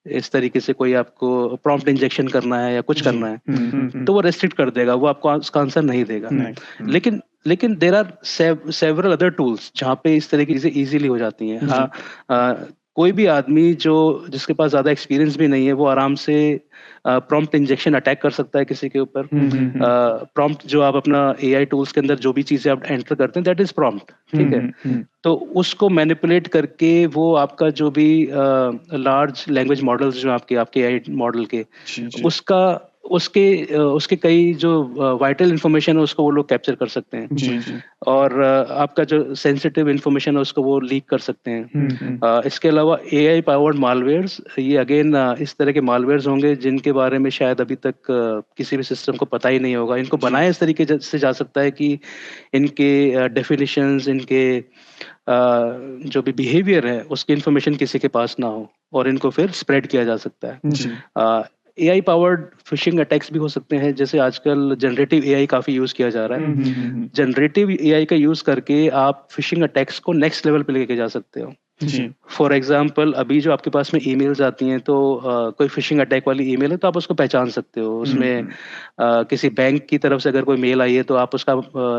इस तरीके से कोई आपको प्रॉम्प्ट इंजेक्शन करना है या कुछ जी। करना है, तो वो रेस्ट्रिक्ट कर देगा, वो आपको उसका आंसर नहीं देगा। नहीं। लेकिन लेकिन there are several other tools जहाँ पे इस तरह की चीजें इजीली हो जाती हैं। जी। कोई भी आदमी जिसके पास ज्यादा एक्सपीरियंस भी नहीं है, वो आराम से प्रॉम्प्ट इंजेक्शन अटैक कर सकता है किसी के ऊपर। हुँ। प्रॉम्प्ट जो आप अपना एआई टूल्स के अंदर जो भी चीजें आप एंटर करते हैं, दैट इज प्रॉम्प्ट। ठीक है। हुँ। तो उसको मैनिपुलेट करके वो आपका जो भी लार्ज लैंग्वेज मॉडल्स जो आपके आपके एआई मॉडल के, जी, जी। उसका उसके कई जो वाइटल इंफॉर्मेशन है उसको वो लोग कैप्चर कर सकते हैं, जी, जी। और आपका जो सेंसिटिव इंफॉर्मेशन है उसको वो लीक कर सकते हैं। इसके अलावा एआई पावर्ड मालवेयर्स, ये अगेन इस तरह के मालवेयर्स होंगे जिनके बारे में शायद अभी तक किसी भी सिस्टम को पता ही नहीं होगा। इनको जी। बनाया इस तरीके से जा सकता है कि इनके डेफिनेशंस, इनके जो भी बिहेवियर है उसकी इंफॉर्मेशन किसी के पास ना हो, और इनको फिर स्प्रेड किया जा सकता है। जी। एआई पावर्ड फिशिंग अटैक्स भी हो सकते हैं, जैसे आजकल जनरेटिव एआई काफी यूज किया जा रहा है। जनरेटिव एआई का यूज करके आप फिशिंग अटैक्स को नेक्स्ट लेवल पे लेके जा सकते हो। जी। फॉर एग्जाम्पल, अभी जो आपके पास में ईमेल्स आती हैं, तो कोई फिशिंग अटैक वाली ईमेल है तो आप उसको पहचान सकते हो। उसमें किसी बैंक की तरफ से अगर कोई मेल आई है तो आप उसका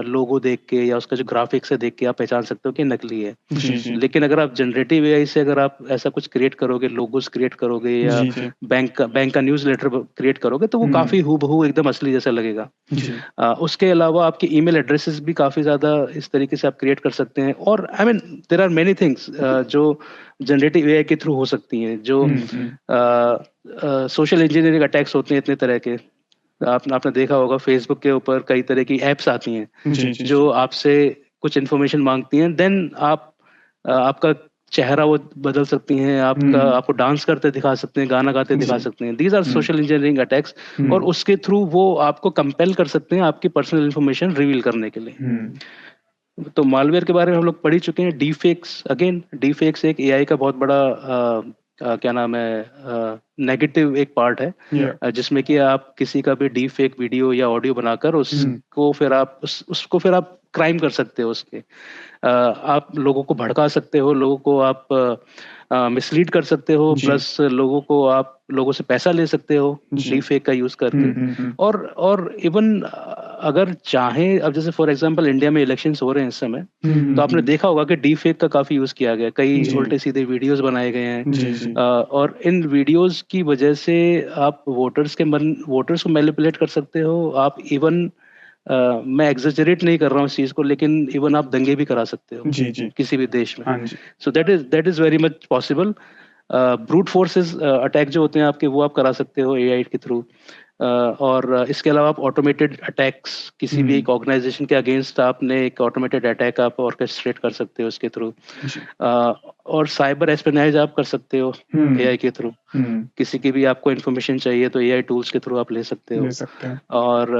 लोगो देख के या उसका जो ग्राफिक्स है देख के आप पहचान सकते हो कि नकली है। जी, जी। लेकिन अगर आप जनरेटिव एआई से अगर आप ऐसा कुछ क्रिएट करोगे, लोगोस क्रिएट करोगे या जी, जी। बैंक का न्यूज़ लेटर क्रिएट करोगे, तो वो काफी हूबहू एकदम असली जैसा लगेगा। जी। उसके अलावा आपके ईमेल एड्रेसेस भी काफी ज्यादा इस तरीके से आप क्रिएट कर सकते हैं। और I mean there are many things जो जनरेटिव एआई के थ्रू हो सकती हैं, जो सोशल इंजीनियरिंग अटैक्स होते हैं इतने तरह के। आपने देखा होगा फेसबुक के ऊपर कई तरह की एप्स आती हैं जी, जी। जो आपसे कुछ इन्फॉर्मेशन मांगती हैं, देन आपका चेहरा वो बदल सकती हैं, आपको डांस करते दिखा सकते हैं, गाना गाते दिखा सकते हैं। These are social engineering attacks, और उसके थ्रू वो आपको कंपेल कर सकते हैं आपकी पर्सनल इन्फॉर्मेशन रिवील करने के लिए। तो मालवेयर के बारे में हम लोग पढ़ ही चुके हैं। डीफेक्स, अगेन डीफेक्स एक एआई का बहुत बड़ा क्या नाम है, नेगेटिव एक पार्ट है, जिसमें कि आप किसी का भी डीफेक वीडियो या ऑडियो बनाकर उसको फिर आप क्राइम कर सकते हो। उसके आप लोगों को भड़का सकते हो, लोगों को आप मिसलीड कर सकते हो, प्लस लोगों से पैसा ले सकते हो डीफेक का यूज करके। और इवन अगर चाहें, अब जैसे फॉर एग्जांपल इंडिया में इलेक्शंस हो रहे हैं इस समय, तो आपने देखा होगा कि डीफेक का काफी यूज किया गया, कई उल्टे सीधे वीडियोस बनाए गए हैं। और इन वीडियोस की वजह से आप वोटर्स को मैनिपुलेट कर सकते हो। आप इवन मैं एग्जेजरेट नहीं कर रहा हूँ इस चीज को, लेकिन इवन आप दंगे भी करा सकते हो किसी भी देश में। So that is very much possible. Brute forces attack जो होते हैं आपके, वो आप करा सकते हो एआई के थ्रू। और इसके अलावा आप ऑटोमेटेड अटैक्स, किसी भी एक ऑर्गेनाइजेशन के अगेंस्ट आपने एक ऑटोमेटेड अटैक आप ऑर्केस्ट्रेट कर सकते हो उसके थ्रू। और साइबर एस्पियोनेज आप कर सकते हो एआई के थ्रू। किसी की भी आपको इन्फॉर्मेशन चाहिए तो एआई टूल्स के थ्रू आप ले सकते हो। और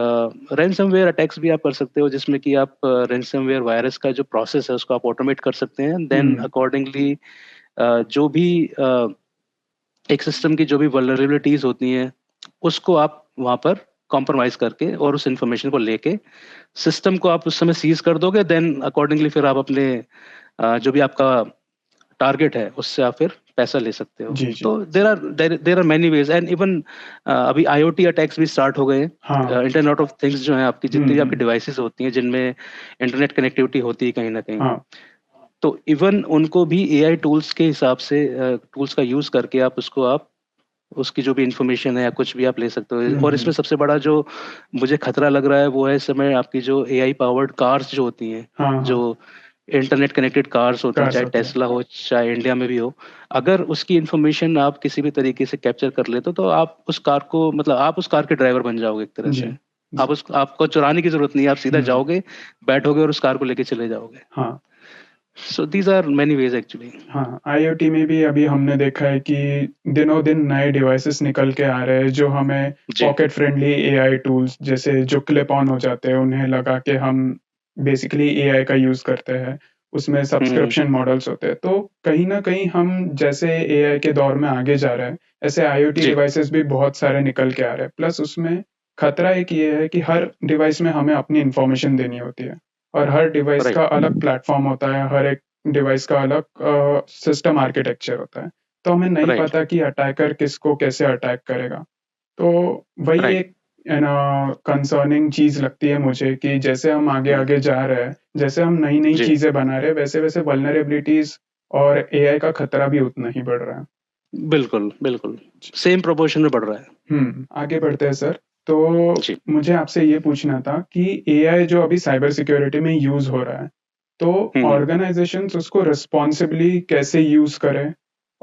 रैंसमवेयर अटैक्स भी आप कर सकते हो, जिसमें कि आप रैंसमवेयर वायरस का जो प्रोसेस है उसको आप ऑटोमेट कर सकते हैं। देन अकॉर्डिंगली जो भी एक सिस्टम की जो भी वल्नरेबिलिटीज होती हैं उसको आप वहां पर कॉम्प्रोमाइज करके और उस इंफॉर्मेशन को लेके सिस्टम को आप उस समय सीज कर दोगे। देन अकॉर्डिंगली फिर आप अपने जो भी आपका टारगेट है उससे आप फिर पैसा ले सकते हो। तो there are many ways. And even अभी आईओटी अटैक्स भी स्टार्ट हो गए हैं। इंटरनेट ऑफ थिंग्स जो है, आपकी जितनी भी आपकी डिवाइसेस होती हैं जिनमें इंटरनेट कनेक्टिविटी होती है कहीं ना कहीं, तो इवन उनको भी एआई टूल्स के हिसाब से टूल्स का यूज करके आप उसकी जो भी इंफॉर्मेशन है या कुछ भी आप ले सकते हो। और इसमें सबसे बड़ा जो मुझे खतरा लग रहा है वो है इस समय आपकी जो एआई पावर्ड कार्स जो होती हैं, जो इंटरनेट कनेक्टेड कार्स होते हैं, चाहे टेस्ला हो चाहे इंडिया में भी हो। अगर उसकी इंफॉर्मेशन आप किसी भी तरीके से कैप्चर कर लेते हो तो आप उस कार के ड्राइवर बन जाओगे एक तरह से। आपको चुराने की जरूरत नहीं है, आप सीधा जाओगे, बैठोगे और उस कार को लेके चले जाओगे। So these are many ways actually. हाँ, IoT में भी अभी हमने देखा है कि दिनों दिन नए डिवाइसेस निकल के आ रहे हैं जो हमें पॉकेट फ्रेंडली एआई टूल्स, जैसे जो क्लिप ऑन हो जाते हैं उन्हें लगा के हम बेसिकली एआई का यूज करते हैं। उसमें सब्सक्रिप्शन मॉडल्स होते हैं। तो कहीं ना कहीं हम जैसे एआई के दौर में आगे जा रहे हैं, ऐसे IoT डिवाइसेस भी बहुत सारे निकल के आ रहे हैं। प्लस उसमें खतरा एक ये है कि हर डिवाइस में हमें अपनी इंफॉर्मेशन देनी होती है, और हर डिवाइस का अलग प्लेटफॉर्म होता है, हर एक डिवाइस का अलग सिस्टम आर्किटेक्चर होता है। तो हमें नहीं पता कि अटैकर किसको कैसे अटैक करेगा। तो वही एक कंसर्निंग चीज लगती है मुझे कि जैसे हम आगे जा रहे हैं, जैसे हम नई नई चीजें बना रहे हैं, वैसे वैसे वल्नरेबिलिटीज और एआई का खतरा भी उतना ही बढ़ रहा है। बिल्कुल बिल्कुल सेम प्रोपोर्शन में बढ़ रहा है। आगे बढ़ते हैं सर। तो मुझे आपसे ये पूछना था कि एआई जो अभी साइबर सिक्योरिटी में यूज हो रहा है, तो ऑर्गेनाइजेशंस उसको रिस्पॉन्सिबली कैसे यूज करें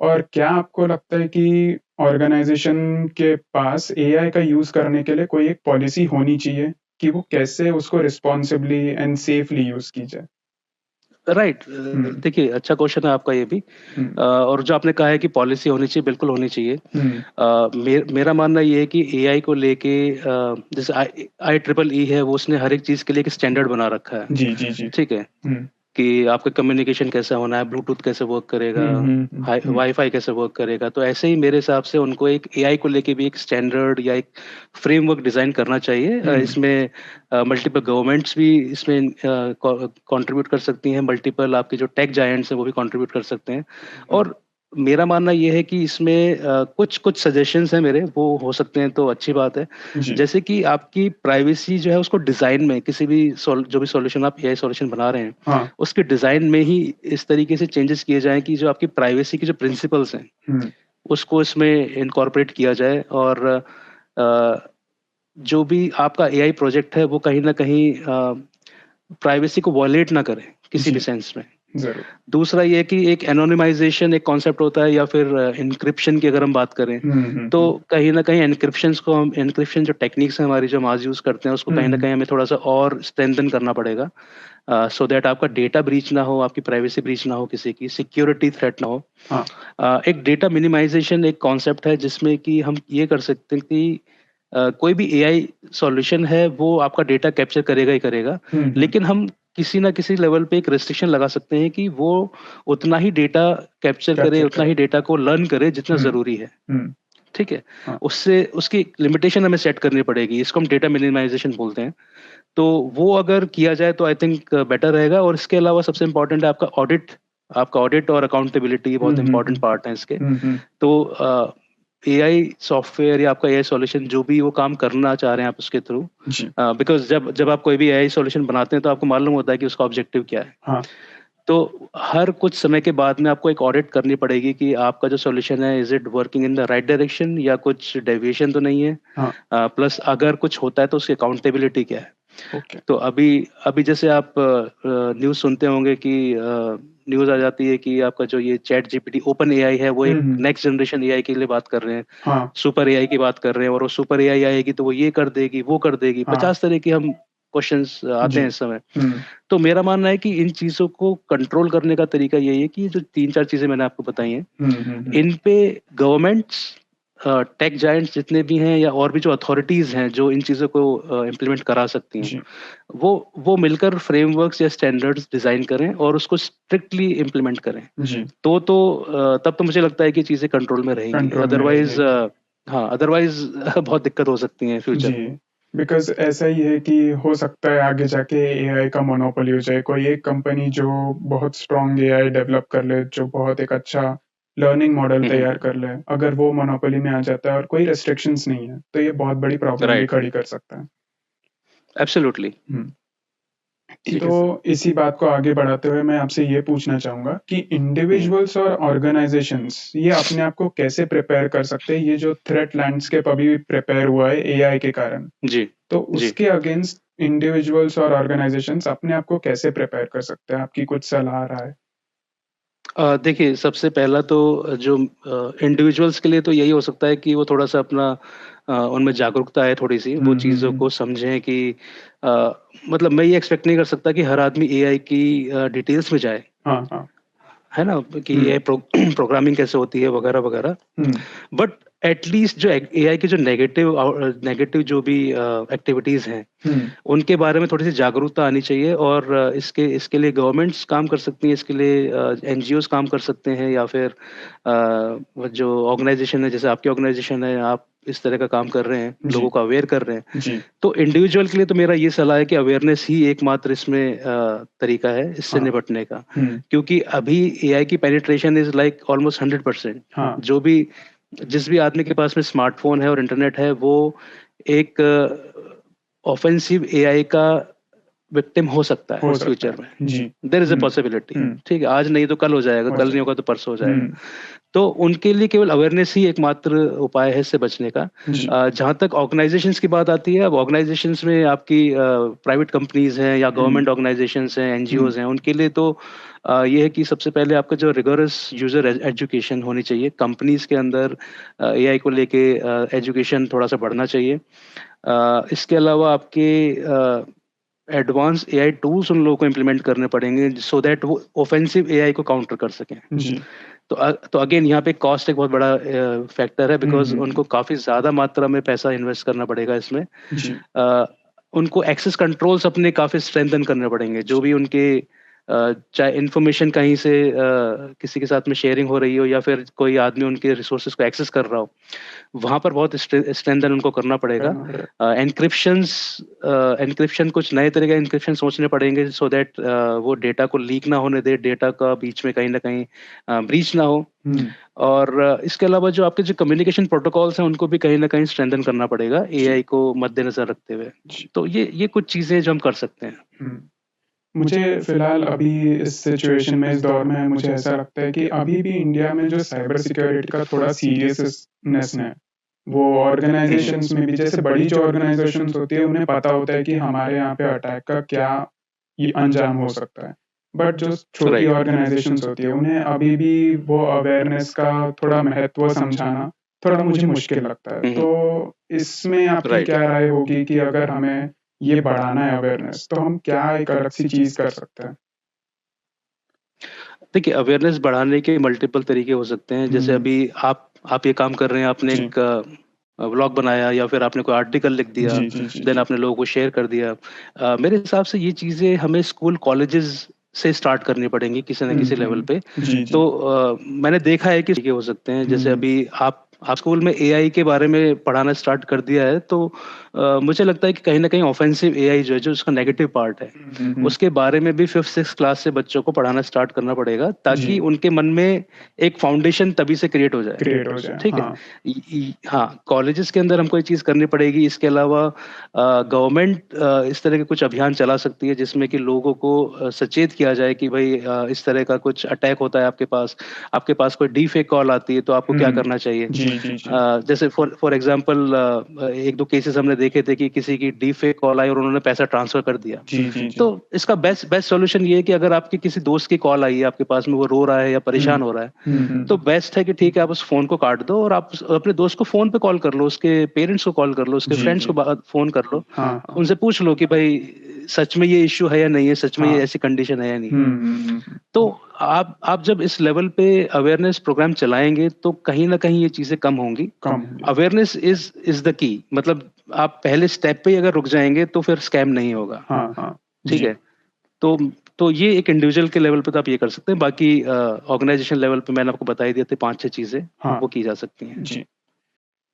और क्या आपको लगता है कि ऑर्गेनाइजेशन के पास एआई का यूज करने के लिए कोई एक पॉलिसी होनी चाहिए कि वो कैसे उसको रिस्पॉन्सिबली एंड सेफली यूज की जाए? राइट। हम्म देखिए, अच्छा क्वेश्चन है आपका ये भी। हम्म और जो आपने कहा है कि पॉलिसी होनी चाहिए, बिल्कुल होनी चाहिए। हम्म मेरा मानना ये है कि एआई को लेके जैसे आई आई ट्रिपल ई है, वो उसने हर एक चीज़ के लिए एक स्टैंडर्ड बना रखा है। जी जी जी। ठीक है हम्म कि आपका कम्युनिकेशन कैसा होना है, ब्लूटूथ कैसे वर्क करेगा, वाईफाई कैसे वर्क करेगा। तो ऐसे ही मेरे हिसाब से उनको एक एआई को लेके भी एक स्टैंडर्ड या एक फ्रेमवर्क डिजाइन करना चाहिए। इसमें मल्टीपल गवर्नमेंट्स भी इसमें कंट्रीब्यूट कर सकती हैं, मल्टीपल आपके जो टेक जायंट्स हैं वो भी कंट्रीब्यूट कर सकते हैं। और मेरा मानना ये है कि इसमें कुछ कुछ सजेशंस हैं मेरे, वो हो सकते हैं तो अच्छी बात है। जी जैसे कि आपकी प्राइवेसी जो है उसको डिजाइन में किसी भी जो भी सॉल्यूशन आप एआई सॉल्यूशन बना रहे हैं, हाँ उसके डिजाइन में ही इस तरीके से चेंजेस किए जाएं कि जो आपकी प्राइवेसी के जो प्रिंसिपल्स हैं हम्म उसको इसमें इनकॉर्पोरेट किया जाए। और जो भी आपका एआई प्रोजेक्ट है वो कहीं ना कहीं प्राइवेसी को वॉयलेट ना करे किसी भी जी सेंस में। जरूर। दूसरा ये कि एक एनोनिमाइजेशन एक कॉन्सेप्ट होता है, या फिर इनक्रिप्शन की अगर हम बात करें, तो कहीं ना कहीं एनक्रिप्शन जो टेक्निक्स हैं हमारी जो हम आज यूज करते हैं, उसको कहीं ना कहीं हमें थोड़ा सा और स्ट्रेंथन करना पड़ेगा, सो दैट आपका डेटा ब्रीच ना हो, आपकी प्राइवेसी ब्रीच ना हो, किसी की सिक्योरिटी थ्रेट ना हो। हाँ एक डेटा मिनिमाइजेशन एक कॉन्सेप्ट है जिसमें कि हम ये कर सकते हैं कि कोई भी एआई सॉल्यूशन है वो आपका डेटा कैप्चर करेगा ही करेगा, लेकिन हम किसी ना किसी लेवल पे एक रेस्ट्रिक्शन लगा सकते हैं कि वो उतना ही डेटा कैप्चर करे, कैप्चर उतना करे। ही डेटा को लर्न करे जितना जरूरी है। हम्म ठीक है, हाँ उससे उसकी लिमिटेशन हमें सेट करनी पड़ेगी, इसको हम डेटा मिनिमाइजेशन बोलते हैं। तो वो अगर किया जाए तो आई थिंक बेटर रहेगा। और इसके अलावा सबसे इम्पोर्टेंट है आपका ऑडिट और अकाउंटेबिलिटी, बहुत इंपॉर्टेंट पार्ट है इसके। हम्म तो एआई सॉफ्टवेयर या आपका एआई सॉल्यूशन जो भी वो काम करना चाह रहे हैं आप उसके थ्रू, जी बिकॉज जब जब आप कोई भी एआई सॉल्यूशन बनाते हैं तो आपको मालूम होता है कि उसका ऑब्जेक्टिव क्या है। हाँ तो हर कुछ समय के बाद में आपको एक ऑडिट करनी पड़ेगी कि आपका जो सॉल्यूशन है, is it working in the right direction या कुछ डेविएशन तो नहीं है। हाँ प्लस अगर कुछ होता है तो उसकी अकाउंटेबिलिटी क्या है। ओके तो अभी अभी जैसे आप न्यूज़ सुनते होंगे कि न्यूज़ आ जाती है कि आपका जो ये चैट जीपीटी ओपन एआई है, वो एक नेक्स्ट जनरेशन एआई के लिए बात कर रहे हैं, हाँ सुपर एआई की बात कर रहे हैं। और वो सुपर एआई आएगी तो वो ये कर देगी, वो कर देगी, हाँ 50 तरह की हम क्वेश्चंस आते जी हैं इस समय। तो मेरा मानना है कि इन चीजों को कंट्रोल करने का तरीका यही है कि जो 3-4 चीजें मैंने आपको बताई हैं, इन पे गवर्नमेंट्स, टेक जायंट्स जितने भी हैं, या और भी जो अथॉरिटीज हैं जो इन चीजों को इम्प्लीमेंट करा सकती हैं, जी वो मिलकर फ्रेमवर्क्स या स्टैंडर्ड्स डिजाइन करें और उसको स्ट्रिक्टली इम्प्लीमेंट करें। जी तब तो मुझे लगता है कि चीजें कंट्रोल में रहेंगी। कंट्रोल में रह अदरवाइज जाएगी। हाँ, अदरवाइज बहुत दिक्कत हो सकती है फ्यूचर जी में। बिकॉज ऐसा ही है कि हो सकता है आगे जाके एआई का मोनोपोली हो जाए, कोई एक कंपनी जो बहुत स्ट्रांग एआई डेवलप कर ले, जो बहुत एक अच्छा लर्निंग मॉडल तैयार कर ले, अगर वो मोनोपोली में आ जाता है और कोई रेस्ट्रिक्शंस नहीं है तो ये बहुत बड़ी प्रॉब्लम भी राइट, खड़ी कर सकता है। एब्सोल्युटली। हम्म ठीक तो है। इसी बात को आगे बढ़ाते हुए मैं आपसे ये पूछना चाहूंगा कि इंडिविजुअल्स और ऑर्गेनाइजेशंस ये अपने आप को कैसे प्रिपेयर कर सकते हैं, ये जो थ्रेट लैंडस्केप अभी प्रिपेयर हुआ है एआई के कारण, जी तो जी। उसके अगेंस्ट इंडिविजुअल्स और ऑर्गेनाइजेशंस अपने आप को कैसे प्रिपेयर कर सकते हैं? आपकी कुछ सलाह राय? देखिए, सबसे पहला तो जो इंडिविजुअल्स के लिए तो यही हो सकता है कि वो थोड़ा सा अपना उनमें जागरूकता है, थोड़ी सी वो चीज़ों को समझें कि अ, मतलब मैं ये एक्सपेक्ट नहीं कर सकता कि हर आदमी एआई की डिटेल्स में जाए, हाँ हाँ है ना, कि हम्म ये प्रोग्रामिंग कैसे होती है वगैरह वगैरह। हम्म बट एटलीस्ट जो एआई के जो नेगेटिव नेगेटिव जो भी एक्टिविटीज हैं हम्म उनके बारे में थोड़ी सी जागरूकता आनी चाहिए। और इसके इसके लिए गवर्नमेंट्स काम कर सकती हैं, इसके लिए एनजीओज काम कर सकते हैं, या फिर वो जो ऑर्गेनाइजेशन है, जैसे आपकी ऑर्गेनाइजेशन है, आप इस तरह का काम कर रहे हैं, जी लोगों को अवेयर कर रहे हैं। जी तो इंडिविजुअल के लिए तो मेरा ये सलाह है कि अवेयरनेस ही एकमात्र इसमें तरीका है इससे हाँ निपटने का। हम्म क्योंकि अभी एआई की पेनिट्रेशन इज लाइक ऑलमोस्ट 100%। हाँ जो भी जिस भी आदमी के पास में स्मार्टफोन है और इंटरनेट है, वो एक ऑफेंसिव एआई का विक्टिम हो सकता है हो सकता फ्यूचर है में, जी देयर इज अ पॉसिबिलिटी। ठीक है, आज नहीं तो कल हो जाएगा, हो कल नहीं सकता होगा तो परसों हो जाएगा। हम्म तो उनके लिए केवल अवेयरनेस ही एकमात्र उपाय है इससे बचने का। जी जहाँ तक ऑर्गेनाइजेशंस की बात आती है, अब ऑर्गेनाइजेशंस में आपकी प्राइवेट कंपनीज हैं या गवर्नमेंट ऑर्गेनाइजेशंस हैं, एनजीओज हैं, उनके लिए तो ये है कि सबसे पहले आपका जो रिगोरस यूजर एजुकेशन होनी चाहिए। कंपनीज के अंदर एआई को लेके एजुकेशन थोड़ा सा बढ़ना चाहिए। इसके अलावा आपके एडवांस एआई टूल्स उन लोगों को इम्प्लीमेंट करने पड़ेंगे सो दैट वो ऑफेंसिव एआई को काउंटर कर सकें। जी तो अगेन यहाँ पे कॉस्ट एक बहुत बड़ा फैक्टर है, बिकॉज हम्म उनको काफी ज्यादा मात्रा में पैसा इन्वेस्ट करना पड़ेगा इसमें। जी अ, उनको एक्सेस कंट्रोल्स अपने काफी स्ट्रेंथन करने पड़ेंगे। जो भी उनके चाहे इंफॉर्मेशन कहीं से किसी के साथ में शेयरिंग हो रही हो या फिर कोई आदमी उनके रिसोर्सेज को एक्सेस कर रहा हो, वहां पर बहुत स्ट्रेंथन उनको करना पड़ेगा। करना पड़ेगा एनक्रिप्शन कुछ नए तरह के एनक्रिप्शन सोचने पड़ेंगे सो दैट वो डेटा को लीक ना होने दे, डेटा का बीच में कहीं ना कहीं ब्रीच ना हो। हम्म और इसके अलावा जो आपके जो कम्युनिकेशन प्रोटोकॉल्स हैं उनको भी कहीं ना कहीं स्ट्रेंथन करना पड़ेगा एआई को मद्देनजर रखते हुए। जी तो ये कुछ चीजें जो हम कर सकते हैं। हम्म मुझे फिलहाल अभी इस सिचुएशन में इस दौर में मुझे ऐसा लगता है कि अभी भी इंडिया में जो साइबर सिक्योरिटी का थोड़ा सीरियसनेस है वो ऑर्गेनाइजेशंस में भी, जैसे बड़ी जो ऑर्गेनाइजेशंस होती है उन्हें पता होता है कि हमारे यहाँ पे अटैक का क्या ये अंजाम हो सकता है, बट जो छोटी राइट। ऑर्गेनाइजेशंस होती है उन्हें अभी भी वो अवेयरनेस का थोड़ा महत्व समझाना थोड़ा मुझे मुश्किल लगता है। तो इसमें आपकी राइट। क्या राय होगी कि अगर हमें ये बढ़ाना है अवेयरनेस तो हम क्या एक अलग सी चीज कर सकते हैं? देखिए, अवेयरनेस बढ़ाने के मल्टीपल तरीके हो सकते हैं। जैसे हम्म अभी आप ये काम कर रहे हैं, आपने जी एक व्लॉग बनाया या फिर आपने कोई आर्टिकल लिख दिया, जी जी जी देन आपने लोगों को शेयर कर दिया। मेरे हिसाब से ये चीज़ें हमें स्कूल कॉलेजेस से स्टार्ट करनी पड़ेंगी किसी न किसी लेवल पे। जी जी तो मैंने देखा है कि हो सकते हैं, जैसे हम्म अभी आप स्कूल में एआई के बारे में पढ़ाना स्टार्ट कर दिया है, तो मुझे लगता है कि कहीं ना कहीं ऑफेंसिव एआई जो है, जो उसका नेगेटिव पार्ट है, उसके बारे में भी 5th-6th क्लास से बच्चों को पढ़ाना स्टार्ट करना पड़ेगा, ताकि जी उनके मन में एक फाउंडेशन तभी से क्रिएट हो जाए। क्रिएट हो जाए ठीक है। हाँ हाँ, कॉलेजेस के अंदर हमको ये चीज़ करनी पड़ेगी। इसके अलावा गवर्नमेंट इस तरह के कुछ अभियान चला सकती है जिसमें कि लोगों को सचेत किया जाए कि भाई इस तरह का कुछ अटैक होता है आपके पास कोई डी फेक कॉल आती है तो आपको क्या करना चाहिए। जी जी जी जैसे फॉर एग्जांपल एक दो केसेस हमने देखे थे कि किसी की डी फेक कॉल आई और उन्होंने पैसा ट्रांसफर कर दिया। जी जी जी तो इसका बेस्ट सॉल्यूशन ये है कि अगर आपके किसी दोस्त की कॉल आई है आपके पास में, वो रो रहा है या परेशान हो रहा है, तो बेस्ट है कि ठीक है, आप उस फोन को काट दो और आप अपने दोस्त को फोन पे कॉल कर लो, उसके पेरेंट्स को कॉल कर लो, उसके जी फ्रेंड्स जी को फोन कर लो, हाँ उनसे पूछ लो कि भाई सच में ये इश्यू है या नहीं है, सच में ये हाँ ऐसी कंडीशन है या नहीं है। हम्म तो आप जब इस लेवल पे अवेयरनेस प्रोग्राम चलाएंगे तो कहीं ना कहीं ये चीजें कम होंगी। कम अवेयरनेस इज द की। मतलब आप पहले स्टेप पे ही अगर रुक जाएंगे तो फिर स्कैम नहीं होगा। हाँ हाँ ठीक जी है। तो ये एक इंडिविजुअल के लेवल पे तो आप ये कर सकते हैं। बाकी ऑर्गेनाइजेशन लेवल पे मैंने आपको बता ही दिया थे 5-6 चीजें हाँ वो की जा सकती हैं। जी।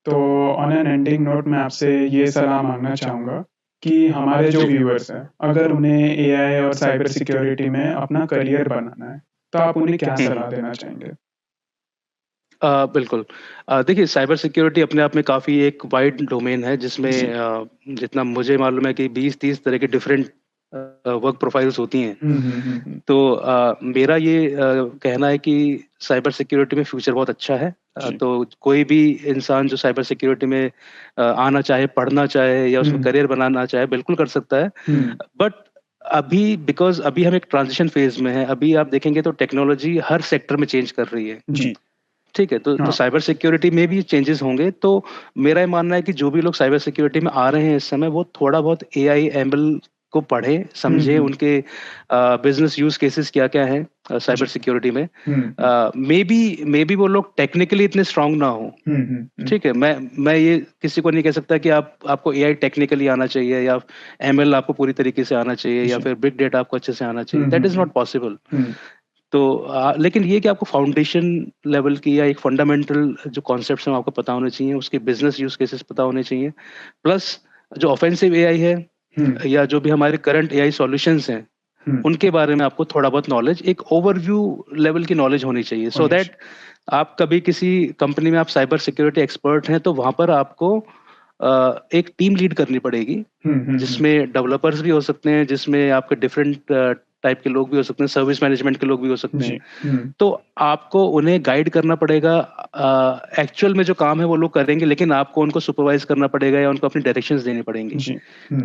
तो ऑन एन एंडिंग नोट मैं आपसे ये सलाह मांगना चाहूँगा कि हमारे जो व्यूअर्स हैं अगर उन्हें एआई और साइबर सिक्योरिटी में अपना करियर बनाना है तो आप उन्हें क्या सलाह देना चाहेंगे? बिल्कुल। देखिए, साइबर सिक्योरिटी अपने आप में काफ़ी एक वाइड डोमेन है जिसमें जी जितना मुझे मालूम है कि 20-30 तरह के डिफरेंट वर्क प्रोफाइल्स होती हैं। तो मेरा ये कहना है कि साइबर सिक्योरिटी में फ्यूचर बहुत अच्छा है। जी तो कोई भी इंसान जो साइबर सिक्योरिटी में आना चाहे, पढ़ना चाहे या उसमें करियर बनाना चाहे, बिल्कुल कर सकता है। बट अभी हम एक ट्रांजिशन फेज में हैं। अभी आप देखेंगे तो टेक्नोलॉजी हर सेक्टर में चेंज कर रही है। जी ठीक है। तो हाँ साइबर सिक्योरिटी में भी चेंजेस होंगे। तो मेरा ये मानना है कि जो भी लोग साइबर सिक्योरिटी में आ रहे हैं इस समय, वो थोड़ा बहुत एआई एमएल को पढ़े, समझे, उनके बिजनेस यूज केसेस क्या क्या हैं साइबर जी सिक्योरिटी में। हम्म मे बी वो लोग टेक्निकली इतने स्ट्रांग ना हो। ठीक है। मैं ये किसी को नहीं कह सकता कि आपको एआई टेक्निकली आना चाहिए या एमएल आपको पूरी तरीके से आना चाहिए या जी फिर बिग डेटा आपको अच्छे से आना चाहिए। That is not possible. हम्म तो लेकिन ये कि आपको फाउंडेशन लेवल की या एक फंडामेंटल जो कॉन्सेप्ट्स हैं आपको पता होने चाहिए, उसके बिजनेस यूज केसेस पता होने चाहिए। प्लस जो ऑफेंसिव एआई है या जो भी हमारे करंट एआई सॉल्यूशंस हैं, उनके बारे में आपको थोड़ा बहुत नॉलेज, एक ओवरव्यू लेवल की नॉलेज होनी चाहिए, सो दैट आप कभी किसी कंपनी में आप साइबर सिक्योरिटी एक्सपर्ट हैं तो वहां पर आपको एक टीम लीड करनी पड़ेगी, जिसमें डेवलपर्स भी हो सकते हैं, जिसमें आपके डिफरेंट टाइप के लोग भी हो सकते हैं, सर्विस मैनेजमेंट के लोग भी हो सकते हैं। तो आपको उन्हें गाइड करना पड़ेगा। एक्चुअल में जो काम है वो लोग करेंगे, लेकिन आपको उनको सुपरवाइज करना पड़ेगा या उनको अपनी डायरेक्शंस देनी पड़ेंगी।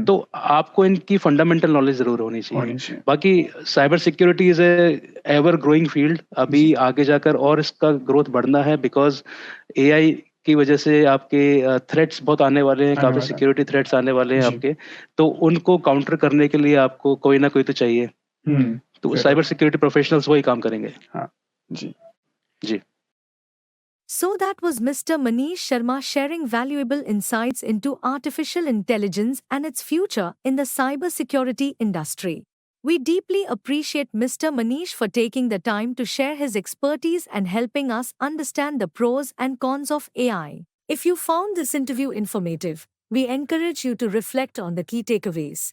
तो आपको इनकी फंडामेंटल नॉलेज जरूर होनी चाहिए। बाकी cyber security is ever growing field, अभी आगे जाकर और इसका ग्रोथ बढ़ना है, बिकॉज एआई की वजह से आपके थ्रेट्स बहुत आने वाले हैं, काफी सिक्योरिटी थ्रेट्स आने वाले हैं आपके, तो उनको काउंटर करने के लिए आपको कोई ना कोई तो चाहिए। तो साइबर सिक्योरिटी प्रोफेशनल्स वही काम करेंगे। हाँ जी जी। So that was Mr. Manish Sharma sharing valuable insights into artificial intelligence and its future in the cybersecurity industry. We deeply appreciate Mr. Manish for taking the time to share his expertise and helping us understand the pros and cons of AI. If you found this interview informative, we encourage you to reflect on the key takeaways.